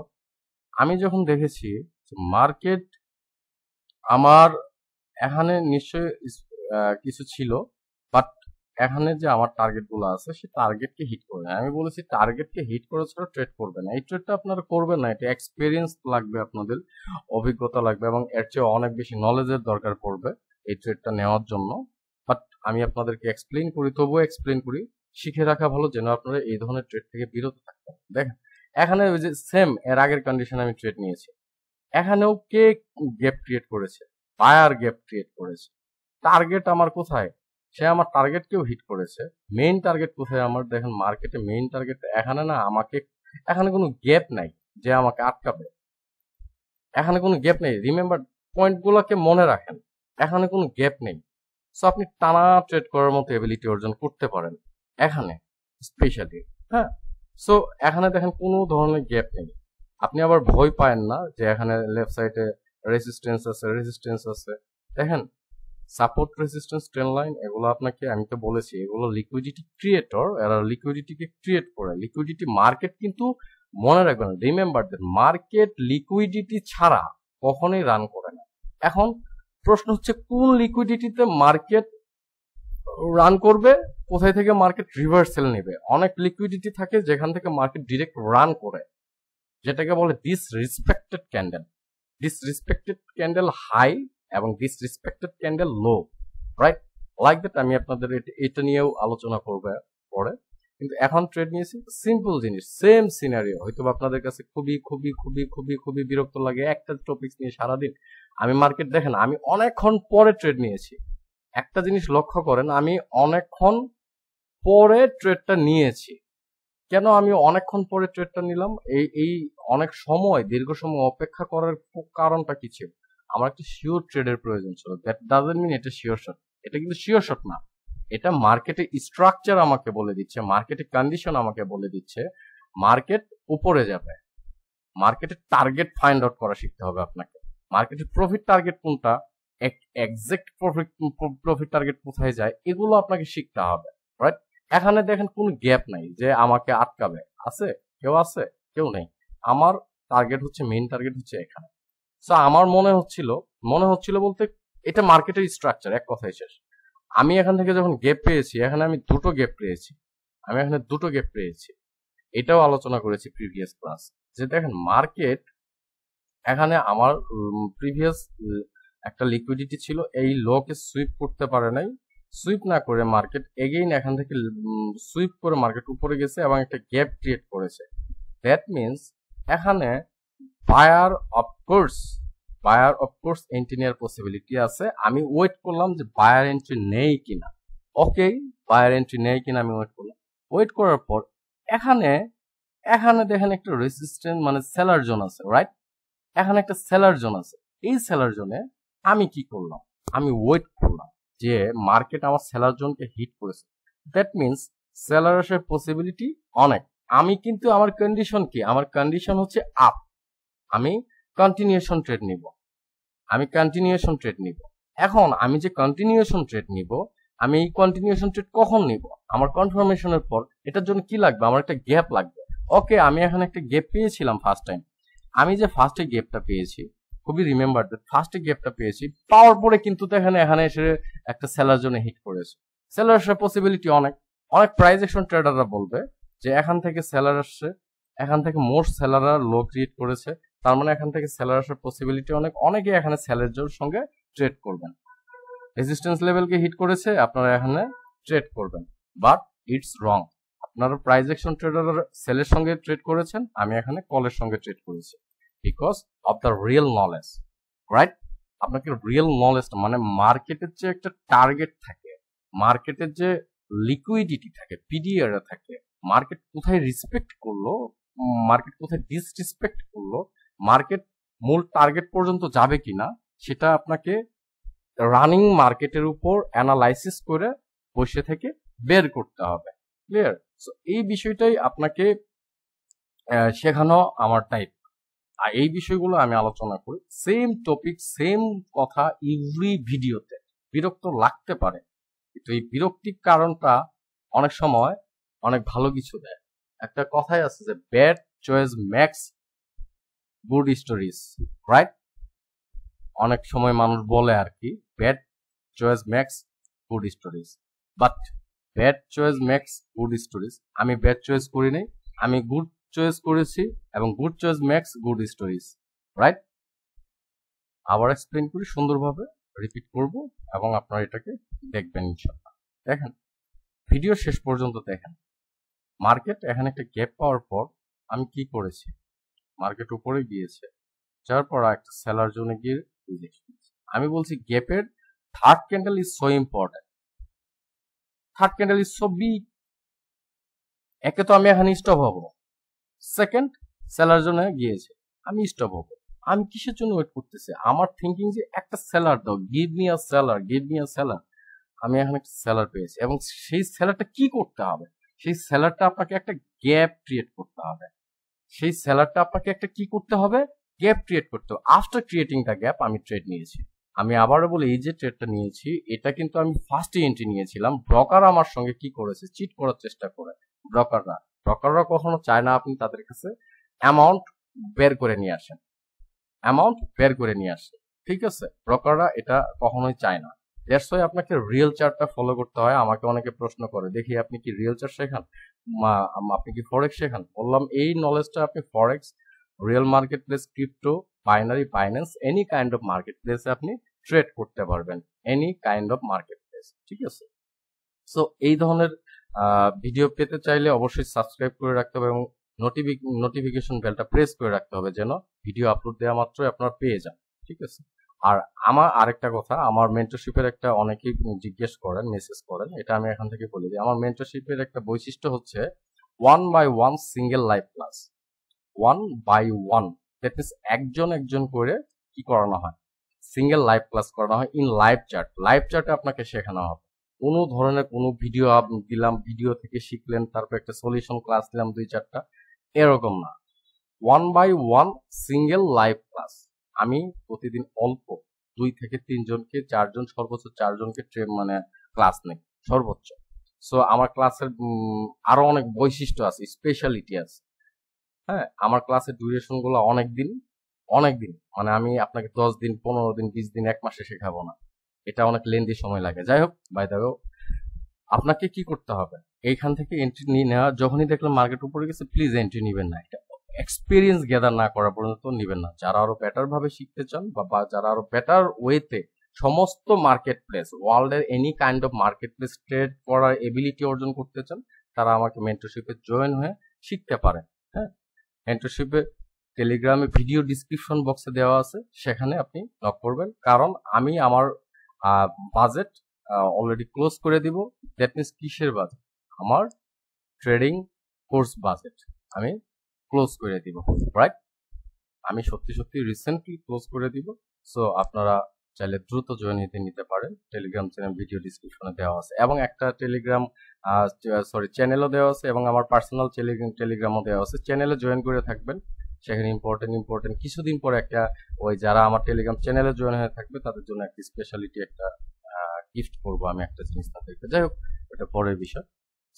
আমি যখন দেখেছি মার্কেট আমার এখানে নিশ্চয়ই কিছু ছিল, বাট এখানে যে আমার টার্গেট গুলো আছে সে টার্গেটকে হিট করে না। আমি বলেছি টার্গেটকে হিট করে ছাড়া ট্রেড করবে না। এই ট্রেডটা আপনারা করবেন না, এটা এক্সপিরিয়েন্স লাগবে, আপনাদের অভিজ্ঞতা লাগবে, এবং এর চেয়ে অনেক বেশি নলেজের দরকার পড়বে এই ট্রেডটা নেওয়ার জন্য। বাট আমি আপনাদেরকে এক্সপ্লেইন করি, তবুও এক্সপ্লেইন করি, শিখে রাখা ভালো, যেন আপনারা এই ধরনের ট্রেড থেকে বিরত থাকবেন। দেখেন এখানে ওই যে সেম এর আগের কন্ডিশনে আমি ট্রেড নিয়েছি, এখানেও কে গ্যাপ ক্রিয়েট করেছে? বায়ার গ্যাপ ক্রিয়েট করেছে। টার্গেট আমার কোথায়? সে আমার টার্গেটকেও হিট করেছে। মেইন টার্গেট কোথায় আমার? দেখেন মার্কেটে মেইন টার্গেট এখানে না, আমাকে এখানে কোনো গ্যাপ নাই যে আমাকে আটকাবে, এখানে কোনো গ্যাপ নেই। রিমেম্বার, পয়েন্টগুলোকে মনে রাখেন, এখানে কোনো গ্যাপ নেই। সো আপনি টানা ট্রেড করার মতো এবিলিটি অর্জন করতে পারেন এখানে স্পেশালি, হ্যাঁ। সো এখানে দেখেন কোনো ধরনের গ্যাপ নেই। আপনি আবার ভয় পায়েন না যে এখানে লেফট সাইডে রেজিস্ট্যান্স আছে, রেজিস্ট্যান্স আছে। দেখেন সাপোর্ট, রেজিস্ট্যান্স, ট্রেন্ড লাইন, এগুলো আপনাকে আমি তো বলেছি এগুলো লিকুইডিটি ক্রিয়েটর, এরা লিকুইডিটিকে ক্রিয়েট করে। লিকুইডিটি মার্কেট কিন্তু মনে রাখবেন, রিমেম্বার দ্যাট মার্কেট লিকুইডিটি ছাড়া কখনোই রান করে না। এখন প্রশ্ন হচ্ছে কোন লিকুইডিটিতে মার্কেট রান করবে, কোথায় থেকে মার্কেট রিভার্সাল নেবে। অনেক লিকুইডিটি থাকে যেখান থেকে মার্কেট ডিরেক্ট রান করে, যেটাকে বলে disrespected candle. Disrespected candle high, এবং this respected candle low, right? Like that আমি আপনাদের এটা নিয়েও আলোচনা করবো পরে। কিন্তু এখন ট্রেড নিয়েছি সিম্পল জিনিস, সেম সিনারিও। হয়তো আপনাদের কাছে খুবই খুবই খুবই খুবই খুবই বিরক্ত লাগে একটা টপিক নিয়ে সারাদিন। আমি মার্কেট দেখেন আমি অনেকক্ষণ পরে ট্রেড নিয়েছি। একটা জিনিস লক্ষ্য করেন, আমি অনেকক্ষণ পরে ট্রেডটা নিয়েছি। কেন আমি অনেকক্ষণ পরে ট্রেডটা নিলাম? এই অনেক সময়, দীর্ঘ সময় অপেক্ষা করার কারণটা কি ছিল? আমার একটা শিওর ট্রেডের প্রয়োজন ছিল। দ্যাট ডাজন্ট মিন এটা শিওর শট। এটা কিন্তু শিওর শট না। এটা মার্কেটের স্ট্রাকচার আমাকে বলে দিচ্ছে, মার্কেটের কন্ডিশন আমাকে বলে দিচ্ছে মার্কেট উপরে যাবে। মার্কেটের টার্গেট ফাইন্ড আউট করা শিখতে হবে আপনাকে। মার্কেটের প্রফিট টার্গেট কোনটা, এক্সাক্ট প্রফিট টার্গেট কোথায় যায়, এগুলো আপনাকে শিখতে হবে, রাইট? এখানে দেখেন কোনো গ্যাপ নাই যে আমাকে আটকাবে। আছে? কেউ আছে? কেউ নেই। আমার টার্গেট হচ্ছে, মেইন টার্গেট হচ্ছে এখানে। সো আমার মনে হচ্ছিল বলতে এটা মার্কেটের স্ট্রাকচার, এক কথায় শেষ। আমি এখান থেকে যখন গ্যাপ পেয়েছি, এখানে আমি দুটো গ্যাপ পেয়েছি। এটাও আলোচনা করেছি প্রিভিয়াস ক্লাস, যে দেখেন মার্কেট এখানে আমার প্রিভিয়াস একটা লিকুইডিটি ছিল, এই লোকে সুইপ করতে পারে নাই। সুইপ না করে মার্কেট এগেইন এখান থেকে সুইপ করে মার্কেট উপরে গেছে এবং একটা গ্যাপ ক্রিয়েট করেছে। দ্যাট মিনস এখানে বায়ার অফকোর্স এন্ট্রি নেওয়ার পসিবিলিটি আছে। আমি ওয়েট করলাম যে বায়ার এন্ট্রি নেই কিনা। ওকে, বায়ার এন্ট্রি নেই কিনা আমি ওয়েট করলাম। ওয়েট করার পর এখানে দেখেন একটা রেজিস্ট্যান্স মানে সেলার জোন আছে, রাইট? এখানে একটা সেলার জোন আছে। এই সেলার জোনে আমি কি করলাম? আমি ওয়েট করলাম যে মার্কেট আমার সেলার জোনকে হিট করেছে। দ্যাট মিনস সেলার আসার পসিবিলিটি অনেক। আমি কিন্তু আমার কন্ডিশন কি? আমার কন্ডিশন হচ্ছে আপ। আমি কন্টিনিউশন ট্রেড নিব। এখন আমি যে কন্টিনিউশন ট্রেড নিব, আমি এই কন্টিনিউশন ট্রেড কখন নিব? আমার কনফার্মেশনের পর। এটার জন্য কি লাগবে? আমার একটা গ্যাপ লাগবে। ওকে, আমি এখানে একটা গ্যাপ পেয়েছিলাম ফার্স্ট টাইম। আমি যে ফার্স্টে গ্যাপটা পেয়েছি, খুবই রিমেম্বার দ্যাট, ফার্স্টে গ্যাপটা পেয়েছি পাওয়ার পরে কিন্তু দেখেন এখানে এসে একটা সেলার জন্য হিট করেছে। সেলার আসার পসিবিলিটি অনেক প্রাইস অ্যাকশন ট্রেডাররা বলবে যে এখান থেকে সেলার আসছে, এখান থেকে মোস্ট সেলাররা লো ক্রিয়েট করেছে, তার মানে এখান থেকে সেলার আসার পসিবিলিটি অনেকে এখানে সেলের সঙ্গে ট্রেড করবেন। রেজিস্ট্যান্স লেভেলকে হিট করেছে, আপনারা এখানে ট্রেড করবেন, বাট ইটস রং। আপনারা প্রাইস অ্যাকশন ট্রেডার সেলের সঙ্গে ট্রেড করেছেন, আমি এখানে কলের সঙ্গে ট্রেড করেছি, because of the real knowledge, right? আপনাকে রিয়েল নলেজ মানে মার্কেটের যে একটা টার্গেট থাকে, মার্কেটের যে লিকুইডিটি থাকে, পিডিআর থাকে, মার্কেট কোথায় রেসপেক্ট করলো, মার্কেট কোথায় ডিসরেসপেক্ট করলো, মার্কেট মূল টার্গেট পর্যন্ত যাবে কিনা, সেটা আপনাকে রানিং মার্কেটের উপর অ্যানালাইসিস করে বসে থেকে বের করতে হবে। ক্লিয়ার? সো এই বিষয়টাই আপনাকে শেখানো আমার টাইপ। আর এই বিষয়গুলো আমি আলোচনা করি, সেম টপিক সেম কথা এভরি ভিডিওতে। বিরক্ত লাগতে পারে, কিন্তু এই বিরক্তির কারণটা অনেক সময় অনেক ভালো কিছু দেয়। একটা কথাই আছে যে bad choice makes good stories, right? অনেক সময় মানুষ বলে আর কি, bad choice makes good stories, but bad choice makes good stories. আমি ব্যাড চয়েস করি নাই, আমি গুড চয়েস করেছি, এবং good choice makes good stories, right? আবার এক্সপ্লেন করি সুন্দরভাবে, রিপিট করব এবং আপনারা এটাকে দেখবেন ইনশাআল্লাহ। দেখেন, ভিডিও শেষ পর্যন্ত দেখেন। মার্কেট এখানে একটা গ্যাপ পাওয়ার পর আমি কি করেছি? মার্কেট উপরে গিয়েছে, যার পর একটা সেলার জোনে গিয়ে রিজেকশন। আমি বলছি গ্যাপের third candle is so important, third candle is so big. একে তো আমি এখানে স্টপ হব, সেকেন্ড সেলার জোনে গিয়েছে, আমি স্টপ হব। আমি কিসের জন্য ওয়েট করতেছি? আমার থিঙ্কিং যে একটা সেলার দাও, give me a seller, give me a seller. আমি এখানে একটা সেলার পেয়েছি, এবং সেই সেলারটা কি করতে হবে? সেই সেলারটা আপনাকে একটা গ্যাপ ক্রিয়েট করতে হবে। সেই সেলারটা আপনাকে একটা কি করতে হবে? গ্যাপ ক্রিয়েট করতে হবে। আফটার ক্রিয়েটিং দ্য গ্যাপ আমি ট্রেড নিয়েছি। আমি আবারও বলি, এই যে ট্রেডটা নিয়েছি, এটা কিন্তু আমি ফার্স্টে এন্ট্রি নিয়েছিলাম। ব্রোকার আমার সঙ্গে কি করেছে? চিট করার চেষ্টা করে। ব্রোকাররা কখনো চায় না আপনি তাদের কাছে অ্যামাউন্ট বের করে নিয়ে আসেন, ঠিক আছে? ব্রোকাররা এটা কখনোই চায় না। দ্যাটস ওয়াই আপনাকে রিয়েল চার্টটা ফলো করতে হয়। আমাকে অনেকে প্রশ্ন করে, দেখি আপনি কি রিয়েল চার্ট শেখান, আপনি কি ফরেক্স শেখান? বললাম এই নলেজটা আপনি forex, real market place, crypto, binary, Binance, any kind of market প্লেসে আপনি ট্রেড করতে পারবেন any kind of market place. ঠিক আছে, সো এই ধরনের ভিডিও পেতে চাইলে অবশ্যই সাবস্ক্রাইব করে রাখতে হবে এবং নোটিফিকেশন বেলটা প্রেস করে রাখতে হবে যেন ভিডিও আপলোড দেওয়া মাত্রই আপনারা পেয়ে যান। ঠিক আছে, আর আমার আরেকটা কথা, আমার মেন্টরশিপের একটা অনেকেই জিজ্ঞেস করেন, মেসেজ করেন, এটা আমি এখান থেকে বলে দিই। আমার মেন্টরশিপের একটা বৈশিষ্ট্য হচ্ছে 1 by 1 single live class, 1 by 1, that means একজন একজন করে কি করানো হয়, সিঙ্গেল লাইভ ক্লাস করানো হয় ইন লাইভ চার্টে আপনাকে শেখানো হবে। কোনো ধরনের কোনো ভিডিও দিলাম, ভিডিও থেকে শিখলেন, তারপর একটা সলিউশন ক্লাস দিলাম 2-4টা, এরকম না। 1 by 1 সিঙ্গেল লাইভ ক্লাস। আমি প্রতিদিন অল্প 2 থেকে 3 জনকে, 4 জন, সর্বোচ্চ 4 জনকে মানে ক্লাস নেই সর্বোচ্চ। সো আমার ক্লাসের আরো অনেক বৈশিষ্ট্য আছে, স্পেশালিটি আছে। হ্যাঁ, আমার ক্লাসের ডিউরেশন গুলো অনেক দিন, মানে আমি আপনাকে 10 দিন, 15 দিন, 20 দিন, 1 মাসে শেখাবো না, এটা অনেক লেন্দি সময় লাগে। যাই হোক, বাই দ্য ওয়ে, আপনাকে কি করতে হবে, এইখান থেকে এন্ট্রি নিয়ে নেওয়া, যখনই দেখলাম মার্কেট উপরে গেছে প্লিজ এন্ট্রি নেবেন না, এটা এক্সপিরিয়েন্স গ্যাদার না করা পর্যন্ত নেবেন না। যারা আরো বেটার ভাবে শিখতে চান বা যারা আরো বেটার ওয়েতে সমস্ত মার্কেট প্লেস, ওয়ার্ল্ডের any kind of market place trade করার এবিলিটি অর্জন করতে চান, তারা আমাকে মেন্টরশিপে জয়েন হয়ে শিখতে পারেন। হ্যাঁ, মেন্টরশিপে টেলিগ্রামে ভিডিও ডিসক্রিপশন বক্সে দেওয়া আছে, সেখানে আপনি নক করবেন, কারণ আমি আমার বাজেট অলরেডি ক্লোজ করে দিব। দ্যাট মিনস কিসের বাজেট, আমার ট্রেডিং কোর্স বাজেট আমি ক্লোজ করে দিব, রাইট? আমি সত্যি রিসেন্টলি ক্লোজ করে দিব। সো আপনারা চাইলে দ্রুত জয়েন নিতে পারেন। টেলিগ্রাম চ্যানেল ভিডিও ডিসক্রিপশনে দেওয়া আছে এবং একটা টেলিগ্রাম চ্যানেলও দেওয়া আছে এবং আমার পার্সোনাল টেলিগ্রামও দেওয়া আছে। চ্যানেলে জয়েন করে থাকবেন, সেখানে ইম্পর্টেন্ট কিছুদিন পরে একটা, ওই যারা আমার টেলিগ্রাম চ্যানেলে জয়েন হয়ে থাকবে তাদের জন্য একটা স্পেশালিটি, একটা গিফট করবো আমি একটা জিনিস তাদেরকে। যাই হোক, এটা পরের বিষয়।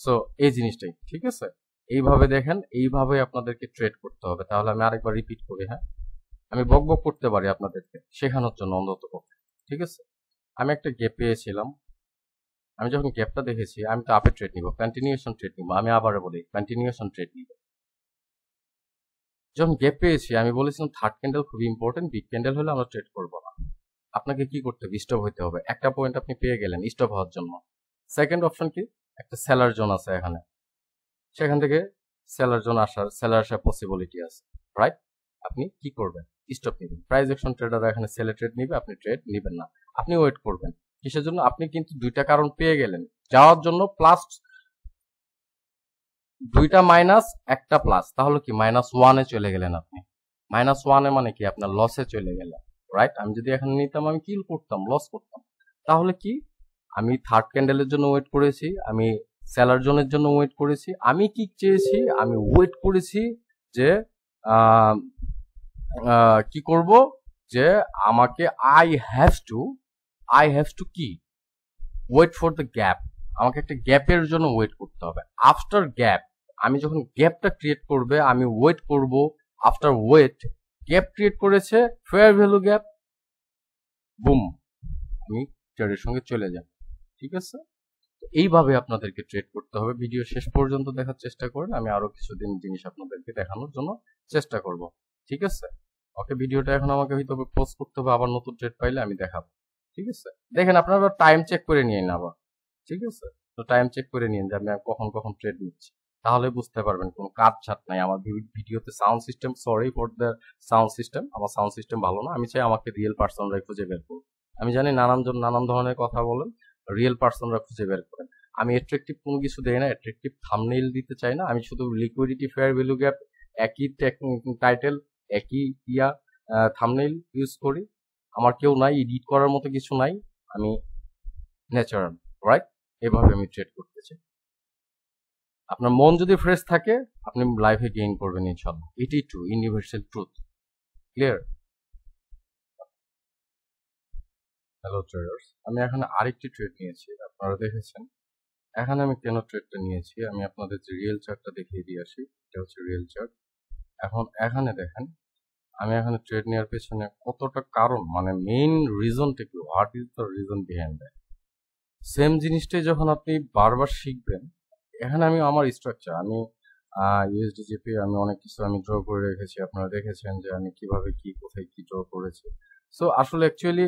সো এই জিনিসটাই, ঠিক আছে, এইভাবে দেখেন, এইভাবে আপনাদেরকে ট্রেড করতে হবে। তাহলে আমি আরেকবার রিপিট করি, হ্যাঁ, আমি বক করতে পারি আপনাদেরকে শেখানোর জন্য অন্তত পক্ষে। ঠিক আছে, আমি একটা গ্যাপ পেয়েছিলাম, আমি যখন গ্যাপটা দেখেছি আমি তো আপে ট্রেড নিব, কন্টিনিউশন ট্রেড নিব, আমি আবারও বলি কন্টিনিউশন ট্রেড নিব। যখন গ্যাপ পেয়েছি আমি বলেছিলাম থার্ড ক্যান্ডেল খুবই ইম্পর্টেন্ট, বিগ ক্যান্ডেল হলে আমরা ট্রেড করবো না। আপনাকে কি করতে হবে, স্টপ হইতে হবে। একটা পয়েন্ট আপনি পেয়ে গেলেন স্টপ হওয়ার জন্য। সেকেন্ড অপশন কি, একটা সেলার জোন আছে এখানে, সেখান থেকে সেলার আসার পসিবিলিটি আছে, রাইট? আপনি কি করবেন, স্টপ নেবেন। প্রাইস অ্যাকশন ট্রেডার এখানে সেলে ট্রেড নিবে, আপনি ট্রেড নেবেন না, আপনি ওয়েট করবেন। কিসের জন্য, আপনি কিন্তু দুইটা কারণ পেয়ে গেলেন যাওয়ার জন্য, প্লাস দুইটা মাইনাস একটা প্লাস, তাহলে কি -1-এ চলে গেলেন আপনি। -1-এ মানে কি, আপনার লসে চলে গেলেন, রাইট? আমি যদি এখানে নিতাম আমি কি করতাম, লস করতাম। তাহলে কি, আমি থার্ড ক্যান্ডেলের জন্য ওয়েট করেছি, আমি সেলার জোনের জন্য ওয়েট করেছি, আমি কি চেয়েছি, আমি ওয়েট করেছি যে কি করব, যে আমাকে আই হ্যাভ টু কি ওয়েট ফর দ্য গ্যাপ, আমাকে একটা গ্যাপের জন্য ওয়েট করতে হবে। আফটার গ্যাপ, আমি যখন গ্যাপটা ক্রিয়েট করবে আমি ওয়েট করব। আফটার ওয়েট, গ্যাপ ক্রিয়েট করেছে, ফেয়ার ভ্যালু গ্যাপ, বুম, আমি ট্রেডের সঙ্গে চলে যাব। ঠিক আছে, এইভাবে আপনাদেরকে ট্রেড করতে হবে। ভিডিও শেষ পর্যন্ত দেখার চেষ্টা করেন, আমি আরো কিছুদিন জিনিস আপনাদেরকে দেখানোর জন্য চেষ্টা করব। ঠিক আছে, ওকে, ভিডিওটা এখন আমাকে হয়তো পোজ করতে হবে, আবার নতুন ট্রেড পাইলে আমি দেখাবো। ঠিক আছে, দেখেন আপনারা টাইম চেক করে নিয়ে আবার। ঠিক আছে, তো টাইম চেক করে নিন যে আমি কখন ট্রেড নিচ্ছি, তাহলে বুঝতে পারবেন কোনো কাজ ছাট নাই। আমার ভিডিওতে sound system, sorry for the sound system, আমার সাউন্ড সিস্টেম ভালো না। আমি চাই আমাকে রিয়েল পার্সনরাই খুঁজে বের করুন। আমি জানি নানান ধরনের কথা বলেন, রিয়েল পার্সনরা খুঁজে বের করেন। আমি অ্যাট্রাকটিভ কোনো কিছু দেই না, অ্যাট্রাকটিভ থাম্বনেইল দিতে চাই না। আমি শুধু লিকুইডিটি, ফেয়ার ভ্যালু গ্যাপ, একই টাইটেল, একই থাম্বনেইল ইউজ করি। আমার কেউ নাই, এডিট করার মতো কিছু নাই, আমি ন্যাচারাল, রাইট? এভাবে আমি ট্রেড করতে চাই। আপনার মন যদি ফ্রেশ থাকে আপনি লাইফে গেইন করবেন ইনশাআল্লাহ। এটাই true, universal truth. Clear? Hello traders, আমি এখানে আরেকটি ট্রেড নিয়েছি, আপনারা দেখেছেন। এখানে আমি কেন ট্রেডটা নিয়েছি আমি আপনাদের যে রিয়েল চার্টটা দেখিয়ে দিয়ে আসি। এটা হচ্ছে রিয়েল চার্ট। এখন এখানে দেখেন, আমি এখানে ট্রেড নেওয়ার পেছনে কতটা কারণ, মানে মেইন রিজনটা কি, what is the reason behind that. Same জিনিসটাই যখন আপনি বারবার শিখবেন, এখানে আমি আমার স্ট্রাকচার, আমি ইউএসডিজিপি আমি অনেক কিছু আমি ড্র করে রেখেছি, আপনারা দেখেছেন যে আমি কিভাবে কি কোথায় কি ড্র করেছি। সো আসলে actually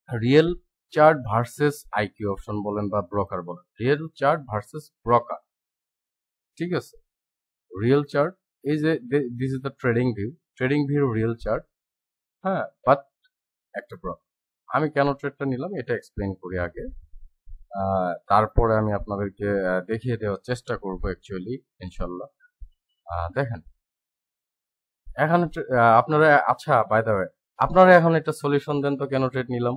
real chart versus IQ option বলেন বা ব্রোকার বলেন, রিয়েল চার্ট ভার্সেস ব্রোকার, ঠিক আছে। রিয়েল চার্ট এই যে this is the trading view real chart, হ্যাঁ, বাট একটা ব্রোকার। আমি কেন ট্রেডটা নিলাম এটা এক্সপ্লেইন করি আগে, তারপরে আমি আপনাদেরকে দেখিয়ে দেওয়ার চেষ্টা করবো অ্যাকচুয়ালি, ইনশাল্লাহ। দেখেন এখানে আপনারা, আচ্ছা বাই দ্য ওয়ে, আপনারা এখন একটা সলিউশন দেন তো কেন ট্রেড নিলাম।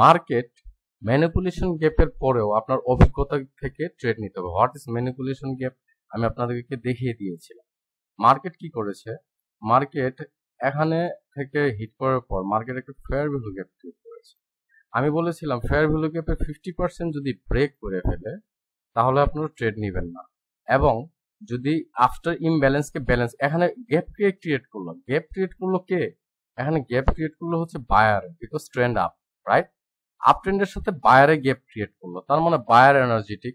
মার্কেট ম্যানিপুলেশন গ্যাপের পরেও আপনার অভিজ্ঞতা থেকে ট্রেড নিতে হবে। হোয়াট ইজ ম্যানিপুলেশন গ্যাপ আমি আপনাদেরকে দেখিয়ে দিয়েছিলাম। মার্কেট কি করেছে, মার্কেট এখানে থেকে হিট করার পর মার্কেট একটা ফেয়ার ভ্যালু গ্যাপ ক্রিয়েট করেছে। আমি বলেছিলাম ফেয়ার ভ্যালু গ্যাপের 50% যদি ব্রেক করে ফেলে তাহলে আপনারা ট্রেড নেবেন না, এবং যদি আফটার ইমব্যালেন্সকে ব্যালেন্স, এখানে গ্যাপ ক্রিয়েট করলো কে, এখানে গ্যাপ ক্রিয়েট করলো হচ্ছে buyer, because trend up, right. Up ট্রেন্ডের সাথে বায়ারে গ্যাপ ক্রিয়েট করলো, তার মানে বায়ার এনার্জেটিক,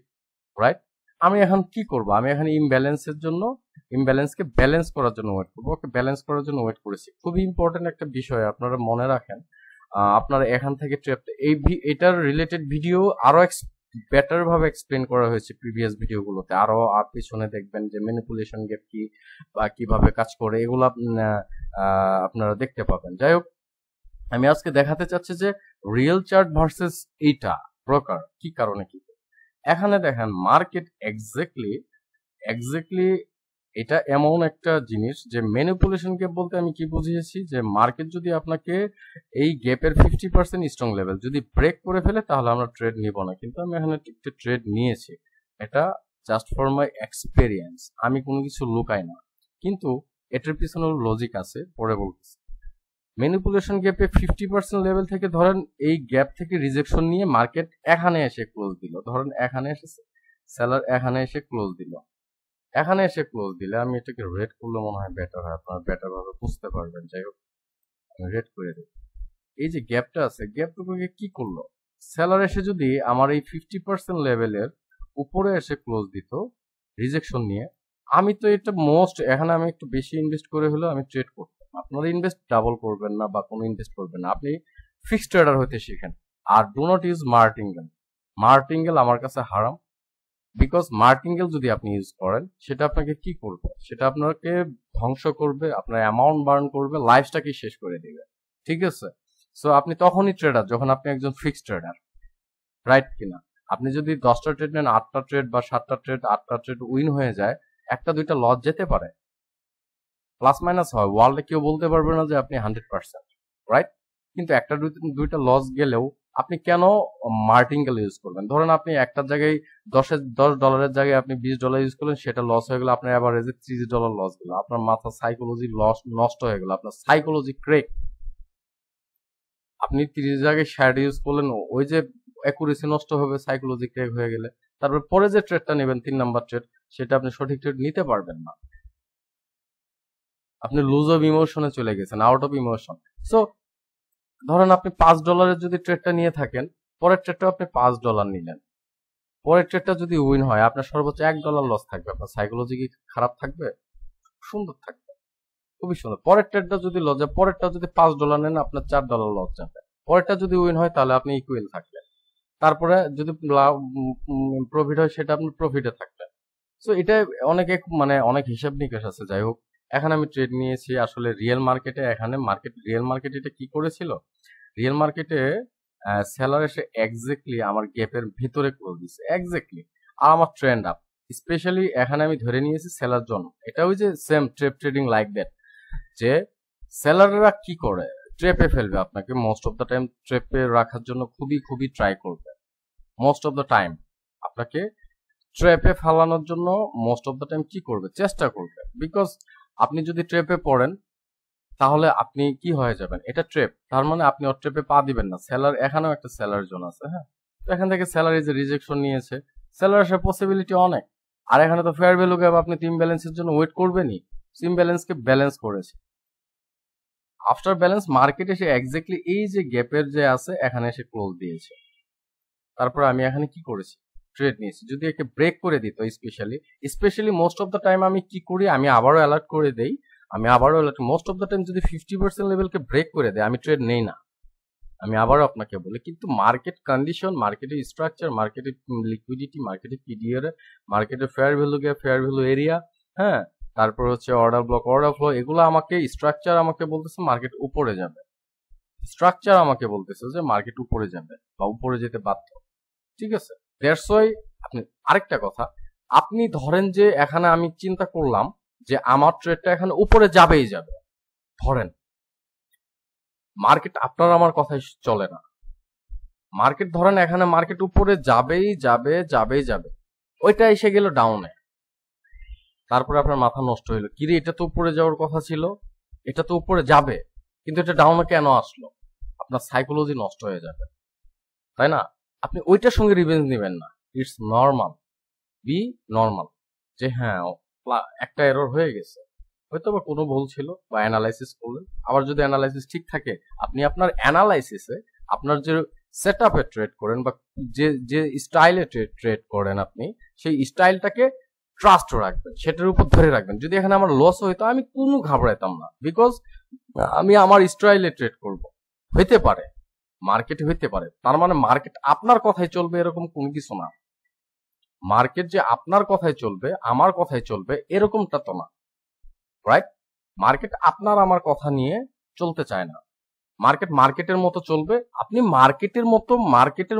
রাইট। আমি এখন কি করব, আমি এখানে ইমব্যালেন্সকে ব্যালেন্স করার জন্য ওয়েট করবো। ওকে, ব্যালেন্স করার জন্য ওয়েট করেছি। খুবই ইম্পর্টেন্ট একটা বিষয় আপনারা মনে রাখেন, আপনারা এখান থেকে এটার রিলেটেড ভিডিও আরো বেটার ভাবে এক্সপ্লেন করা হয়েছে প্রিভিয়াস ভিডিওগুলোতে, আরো আর পিছনে দেখবেন যে ম্যানিপুলেশন গ্যাপ কি বা কিভাবে কাজ করে, এগুলো আপনারা দেখতে পাবেন। যাই হোক, আমি আজকে দেখাতে চাচ্ছি যে রিয়েল চার্ট ভার্সেস এইটা ব্রোকার কি কারণে কি। এখানে দেখেন মার্কেট এক্স্যাক্টলি এটা এমন একটা জিনিস যে ম্যানিপুলেশন গ্যাপ বলতে আমি কি বুঝিয়েছি, যে মার্কেট যদি আপনাকে এই গ্যাপের 50% স্ট্রং লেভেল যদি ব্রেক করে ফেলে তাহলে আমরা ট্রেড নিব না, কিন্তু আমি এখানে একটা ট্রেড নিয়েছি। এটা জাস্ট ফর মাই এক্সপেরিয়েন্স, আমি কোনো কিছু লুকাই না, কিন্তু এটার পিছনে লজিক আছে, পরে বলতেছি। ম্যানিপুলেশন গ্যাপে 50% লেভেল থেকে ধরেন এই গ্যাপ থেকে রিজেকশন নিয়ে মার্কেট এখানে এসে ক্লোজ দিল, ধরেন এখানে এসেছে সেলার, এখানে এসে ক্লোজ দিল, এখানে এসে ক্লোজ দিলে আমি এটাকে রেড করলে মনে হয় বেটার হয়, আপনারা বেটার ভাবে বুঝতে পারবেন। যাই হোক, আমি রেড করে দিই। এই যে গ্যাপটা আছে, গ্যাপটুকুকে কি করলো, সেলার এসে যদি আমার এই 50% লেভেলের উপরে এসে ক্লোজ দিত রিজেকশন নিয়ে, আমি তো এটা এখানে আমি একটু বেশি ইনভেস্ট করে হলেও আমি ট্রেড করতাম। আপনারা ইনভেস্ট ডাবল করবেন না বা কোনো ইনভেস্ট করবেন না, আপনি ফিক্সড ট্রেডার হতে শিখেন। আর ডু নট ইউজ মার্টিঙ্গেল আমার কাছে হারাম, বিকজ মার্টিঙ্গেল যদি আপনি ইউজ করেন সেটা আপনাকে কি করবে, সেটা আপনাকে ধ্বংস করবে, আপনার অ্যামাউন্ট বার্ন করবে, লাইফটাকে শেষ করে দিবে, ঠিক আছে। সো আপনি তখনই ট্রেডার যখন আপনি একজন ফিক্সড ট্রেডার, রাইট কিনা। আপনি যদি 10টা ট্রেড নেন, 8টা ট্রেড বা 7টা ট্রেড 8টা ট্রেড উইন হয়ে যায়, একটা দুইটা লস যেতে পারে, প্লাস মাইনাস হয়, ওয়ার্ল্ডে কেউ বলতে পারবে না যে আপনি 100%, রাইট। কিন্তু একটা দুইটা লস গেলেও আপনি কেন মার্টিঙ্গেল ইউজ করবেন। ধরেন আপনি একটা জায়গায় $10 জায়গায় আপনি $20 ইউজ করলেন, সেটা লস হয়ে গেল, আপনার এভারেজে $30 লস গেল, আপনার মাথা সাইকোলজি নষ্ট হয়ে গেল, আপনার সাইকোলজি ক্রেক। আপনি 30 জায়গায় শ্যাড ইউজ করলেন, ওই যে অ্যাকুরেসি নষ্ট হবে, সাইকোলজি ক্রেক হয়ে গেলে তারপর পরে যে ট্রেডটা নেবেন 3 নাম্বার ট্রেড, সেটা আপনি সঠিক ট্রেড নিতে পারবেন না, আপনি লুজ অফ ইমোশনে চলে গেছেন, আউট অফ ইমোশন। সো ধরেন আপনি $5 যদি ট্রেডটা নিয়ে থাকেন, পরের ট্রেডটা আপনি $5 নিলেন, পরের ট্রেডটা যদি উইন হয় আপনার সর্বোচ্চ $1 লস থাকবে, আপনার সাইকোলজি কি খারাপ থাকবে? সুন্দর থাকবে, খুবই সুন্দর। পরের ট্রেডটা যদি লস যায়, পরেরটা যদি $5 নেন আপনার $4 লস যাবে, পরেরটা যদি উইন হয় তাহলে আপনি ইকুয়াল থাকলেন, তারপরে যদি প্রফিট হয় সেটা আপনি প্রফিটে থাকলেন। সো এটা অনেক হিসাব নিকাশ আছে। যাই হোক, এখানে আমি ট্রেড নিয়েছি আসলে রিয়েল মার্কেটে। এখানে রিয়েল মার্কেটে এটা কি করেছিল, রিয়েল মার্কেটে সেলার এসে এক্স্যাক্টলি আমার গ্যাপের ভিতরে ক্লোজ দিচ্ছে এক্স্যাক্টলি, আর আমার ট্রেন্ড আপ। স্পেশালি এখানে আমি ধরে নিয়েছি সেলার জন্য, এটা ওই যে সেম ট্রেডিং লাইক দ্যাট, যে সেলাররা কি করে ট্রেপে ফেলবে আপনাকে, মোস্ট অফ দ্য টাইম ট্রেপে রাখার জন্য খুবই ট্রাই করবে, মোস্ট অফ দ্য টাইম আপনাকে ট্র্যাপে ফেলানোর জন্য মোস্ট অফ দ্য টাইম কি করবে, চেষ্টা করবে। বিকজ আপনি যদি ট্র্যাপে পড়েন তাহলে আপনি কি হয়ে যাবেন, এটা ট্র্যাপ, তার মানে আপনি ওর ট্র্যাপে পা দিবেন না। সেলার এখানেও একটা সেলার জোন আছে, হ্যাঁ, তো এখান থেকে সেলার যে রিজেকশন নিয়েছে, সেলার আসার পসিবিলিটি অনেক। আর এখানে তো ফেয়ার ভ্যালু গ্যাপ, আপনি টিম ব্যালেন্সের জন্য ওয়েট করবেনই, টিম ব্যালেন্সকে ব্যালেন্স করেছে। আফটার ব্যালেন্স মার্কেট এসে এক্স্যাক্টলি এই যে গ্যাপের যে আছে এখানে এসে ক্লোজ দিয়েছে, তারপর আমি এখানে কি করেছি, ট্রেড নিয়েছি। যদি একে ব্রেক করে দিত, specially most of the time আমি কি করি, আমি আবারও অ্যালার্ট করে দেই, আমি আবারও মোস্ট অফ দ্য টাইম যদি 50% লেভেলকে ব্রেক করে দেয় আমি ট্রেড নেই না। আমি আবারও আপনাকে বলি, কিন্তু মার্কেট কন্ডিশন, মার্কেটের স্ট্রাকচার, মার্কেটের লিকুইডিটি, মার্কেটের পিডিআর, মার্কেটের fair value gap, fair value area, হ্যাঁ, তারপর হচ্ছে অর্ডার ব্লক, অর্ডার ফ্লো, এগুলো আমাকে স্ট্রাকচার আমাকে বলতেছে মার্কেট উপরে যাবে। স্ট্রাকচার আমাকে বলতেছে যে মার্কেট উপরে যাবে বা উপরে যেতে বাধ্য। ঠিক আছে, দ্যাটস ওয়াই আপনি আরেকটা কথা, আপনি ধরেন যে এখানে আমি চিন্তা করলাম যে আমার ট্রেডটা এখানে উপরে যাবেই যাবে, ধরেন মার্কেট আপনার আমার কথাই চলে না। মার্কেট ধরেন এখানে মার্কেট উপরে যাবেই যাবে যাবেই যাবে, ওইটা এসে গেল ডাউনে, তারপরে আপনার মাথা নষ্ট হইলো, কিরে এটা তো উপরে যাওয়ার কথা ছিল, এটা তো উপরে যাবে, কিন্তু এটা ডাউনে কেন আসলো? আপনার সাইকোলজি নষ্ট হয়ে যাবে, তাই না? আপনি ওইটার সঙ্গে রিভেঞ্জ নেবেন না। ইটস নর্মাল, বি নর্মাল, যে হ্যাঁ একটা এরর হয়ে গেছে, হয়তো বা কোনো ভুল ছিল বা অ্যানালাইসিস করলেন। আবার যদি অ্যানালাইসিস ঠিক থাকে, আপনি আপনার অ্যানালাইসিসে আপনার যে সেট আপে ট্রেড করেন বা যে যে স্টাইলে ট্রেড করেন আপনি, সেই স্টাইলটাকে ট্রাস্ট রাখবেন, সেটার উপর ধরে রাখবেন। যদি এখানে আমার লস হইতো আমি কোনো ঘাবড়াইতাম না, বিকজ আমি আমার স্টাইলে ট্রেড করব। হইতে পারে মার্কেট হইতে পারে, তার মানে মার্কেট আপনার কথাই চলবে এরকম কোনো কিছু না। মার্কেট যে আপনার কথাই চলবে, আমার কথাই চলবে, এরকমটা তো না, রাইট? মার্কেট আপনার আমার কথা নিয়ে চলতে চায় না। মার্কেট মার্কেটের মতো চলবে, আপনি মার্কেটের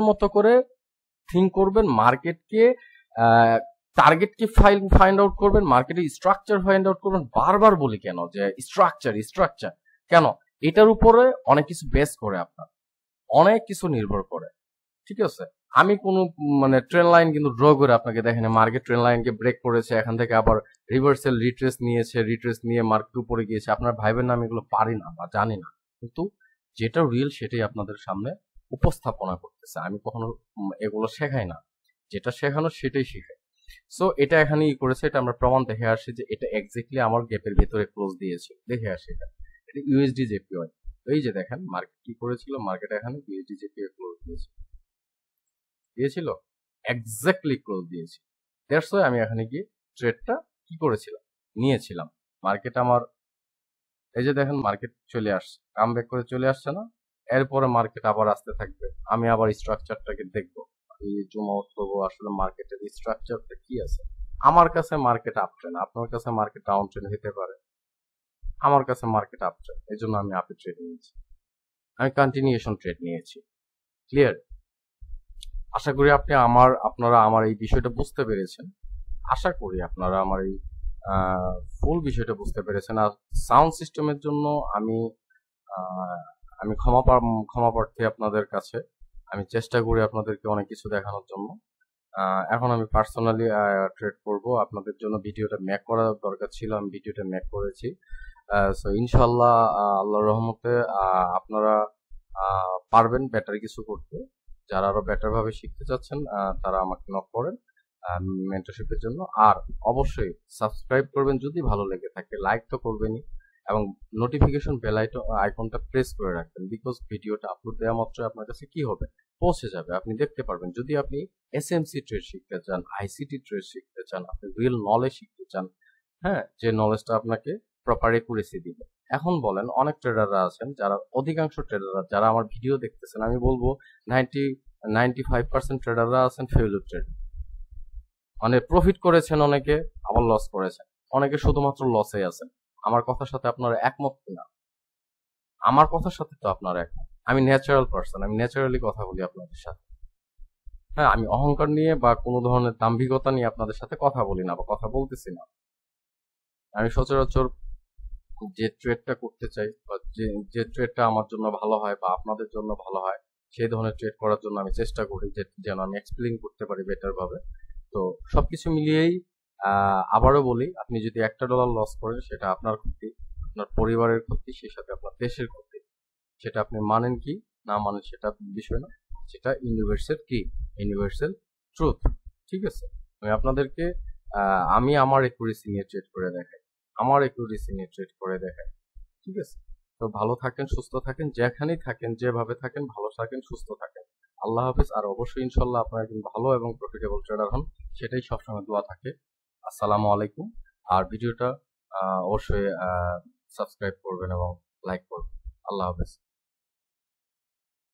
মতো করে থিঙ্ক করবেন, মার্কেটকে টার্গেটকে ফাইন্ড আউট করবেন, মার্কেটের স্ট্রাকচার ফাইন্ড আউট করবেন। বারবার বলি কেন যে স্ট্রাকচার কেন, এটার উপরে অনেক কিছু বেস করে, আপনার অনেক কিছু নির্ভর করে। ঠিক আছে, আমি কোনো মানে ট্রেন লাইন কিন্তু ড্র করে আপনাকে দেখেন, মার্কেট ট্রেন লাইনকে ব্রেক করেছে, এখান থেকে আবার রিভার্সাল রিট্রেস নিয়ে মার্কেট উপরে গিয়েছে। আপনার ভাইবেন না আমি এগুলো পারি না বা জানি না, কিন্তু যেটা রিয়েল সেটাই আপনাদের সামনে উপস্থাপনা করতেছে। আমি কখনো এগুলো শেখাই না, যেটা শেখানো সেটাই শেখাই। সো এটা এখানে ই করেছে, এটা আমরা প্রমাণ দেখে আসি যে এটা এক্স্যাক্টলি আমার গ্যাপের ভেতরে ক্লোজ দিয়েছে, দেখে আসি এটা ইউএসডি জেপিওয়াই। এই যে দেখেন মার্কেট কি করেছিল, মার্কেট এখানে ইউএসডি জেপিওয়াই ক্লোজ দিয়েছিল, এক্স্যাক্টলি ক্লোজ দিয়েছি। দ্যাটস ওয়াই আমি এখানে গিয়ে ট্রেডটা কি করেছিলাম, নিয়েছিলাম। মার্কেট আমার এই যে দেখেন মার্কেট চলে আসছে, কাম ব্যাক করে চলে আসছে না, এরপরে মার্কেট আবার আসতে থাকবে। আমি আবার স্ট্রাকচারটাকে দেখবো, এই জুম আউট করবো, আসলে মার্কেটের স্ট্রাকচারটা কি আছে। আমার কাছে মার্কেট আপ ট্রেন, আপনার কাছে মার্কেট ডাউন ট্রেন হতে পারে, আমার কাছে মার্কেট আপ ট্রেন, এই জন্য আমি আপে ট্রেড নিয়েছি, আমি কন্টিনিউশন ট্রেড নিয়েছি। ক্লিয়ার? আশা করি আপনারা আমার এই বিষয়টা বুঝতে পেরেছেন। আশা করি আপনারা আমার এই ফুল বিষয়টা বুঝতে পেরেছেন। আর সাউন্ড সিস্টেমের জন্য আমি আমি ক্ষমা প্রার্থী আপনাদের কাছে। আমি চেষ্টা করি আপনাদেরকে অনেক কিছু দেখানোর জন্য। এখন আমি পার্সোনালি ট্রেড করব, আপনাদের জন্য ভিডিওটা মেক করা দরকার ছিল, আমি ভিডিওটা মেক করেছি। সো ইনশাল্লাহ আল্লাহর রহমতে আপনারা পারবেন বেটার কিছু করতে। যারা আরো বেটার ভাবে শিখতে চাচ্ছেন তারা আমাকে নক করেন মেন্টরশিপের জন্য। আর অবশ্যই সাবস্ক্রাইব করবেন যদি ভালো লেগে থাকে, লাইক তো করবেনই, এবং নোটিফিকেশন বেল আইকনটা প্রেস করে রাখবেন, বিকজ ভিডিওটা আপলোড দেওয়া মাত্র আপনার কাছে কি হবে, পৌঁছে যাবে, আপনি দেখতে পারবেন। যদি আপনি এসএমসি ট্রেড শিখতে চান, আইসিটি ট্রেড শিখতে চান, আপনি রিয়েল নলেজ শিখতে চান, হ্যাঁ, যে নলেজটা আপনাকে প্রপার একুরেসি দিবে। এখন বলেন অনেক ট্রেডাররা আছেন, যারা অধিকাংশ ট্রেডাররা যারা আমার ভিডিও দেখতেছেন, আমি বলবো 95% ট্রেডাররা আছেন ফেইলিউর ট্রেড, মানে প্রফিট করেছেন অনেকে, আবার লস করেছেন অনেকে, শুধুমাত্র লসে আছেন। আমার কথার সাথে আপনারা একমত কিনা? আমার কথার সাথে তো আপনারা একমত। আমি ন্যাচারাল পার্সন, আমি ন্যাচারালি কথা বলি আপনাদের সাথে। হ্যাঁ, আমি অহংকার নিয়ে বা কোনো ধরনের দাম্ভিকতা নিয়ে আপনাদের সাথে কথা বলি না বা কথা বলতেছি না। আমি সচরাচর যে ট্রেডটা করতে চাই বা যে ট্রেডটা আমার জন্য ভালো হয় বা আপনাদের জন্য ভালো হয়, সেই ধরনের ট্রেড করার জন্য আমি চেষ্টা করি যেন আমি এক্সপ্লেইন করতে পারি বেটার ভাবে। তো সবকিছু মিলিয়েই আবারও বলি, আপনি যদি $1 লস করেন সেটা আপনার ক্ষতি, আপনার পরিবারের ক্ষতি, সেই সাথে আপনার দেশের ক্ষতি। সেটা আপনি মানেন কি না মানেন সেটা বিষয় না, সেটা ইউনিভার্সাল ট্রুথ। ঠিক আছে, আমি আপনাদেরকে আমি আমার একুরেসি নিয়ে ট্রেড করে দেখাই, ঠিক আছে? তো ভালো থাকেন, সুস্থ থাকেন, যেখানেই থাকেন, যেভাবে থাকেন, ভালো থাকেন, সুস্থ থাকেন। আল্লাহ হাফেজ। আর অবশ্যই ইনশাল্লাহ আপনারা একজন ভালো এবং প্রফিটেবল ট্রেডার হন, সেটাই সবসময় দোয়া থাকে। আসসালামু আলাইকুম। আর ভিডিওটা অবশ্যই সাবস্ক্রাইব করবেন এবং লাইক করবেন। আল্লাহ হাফেজ।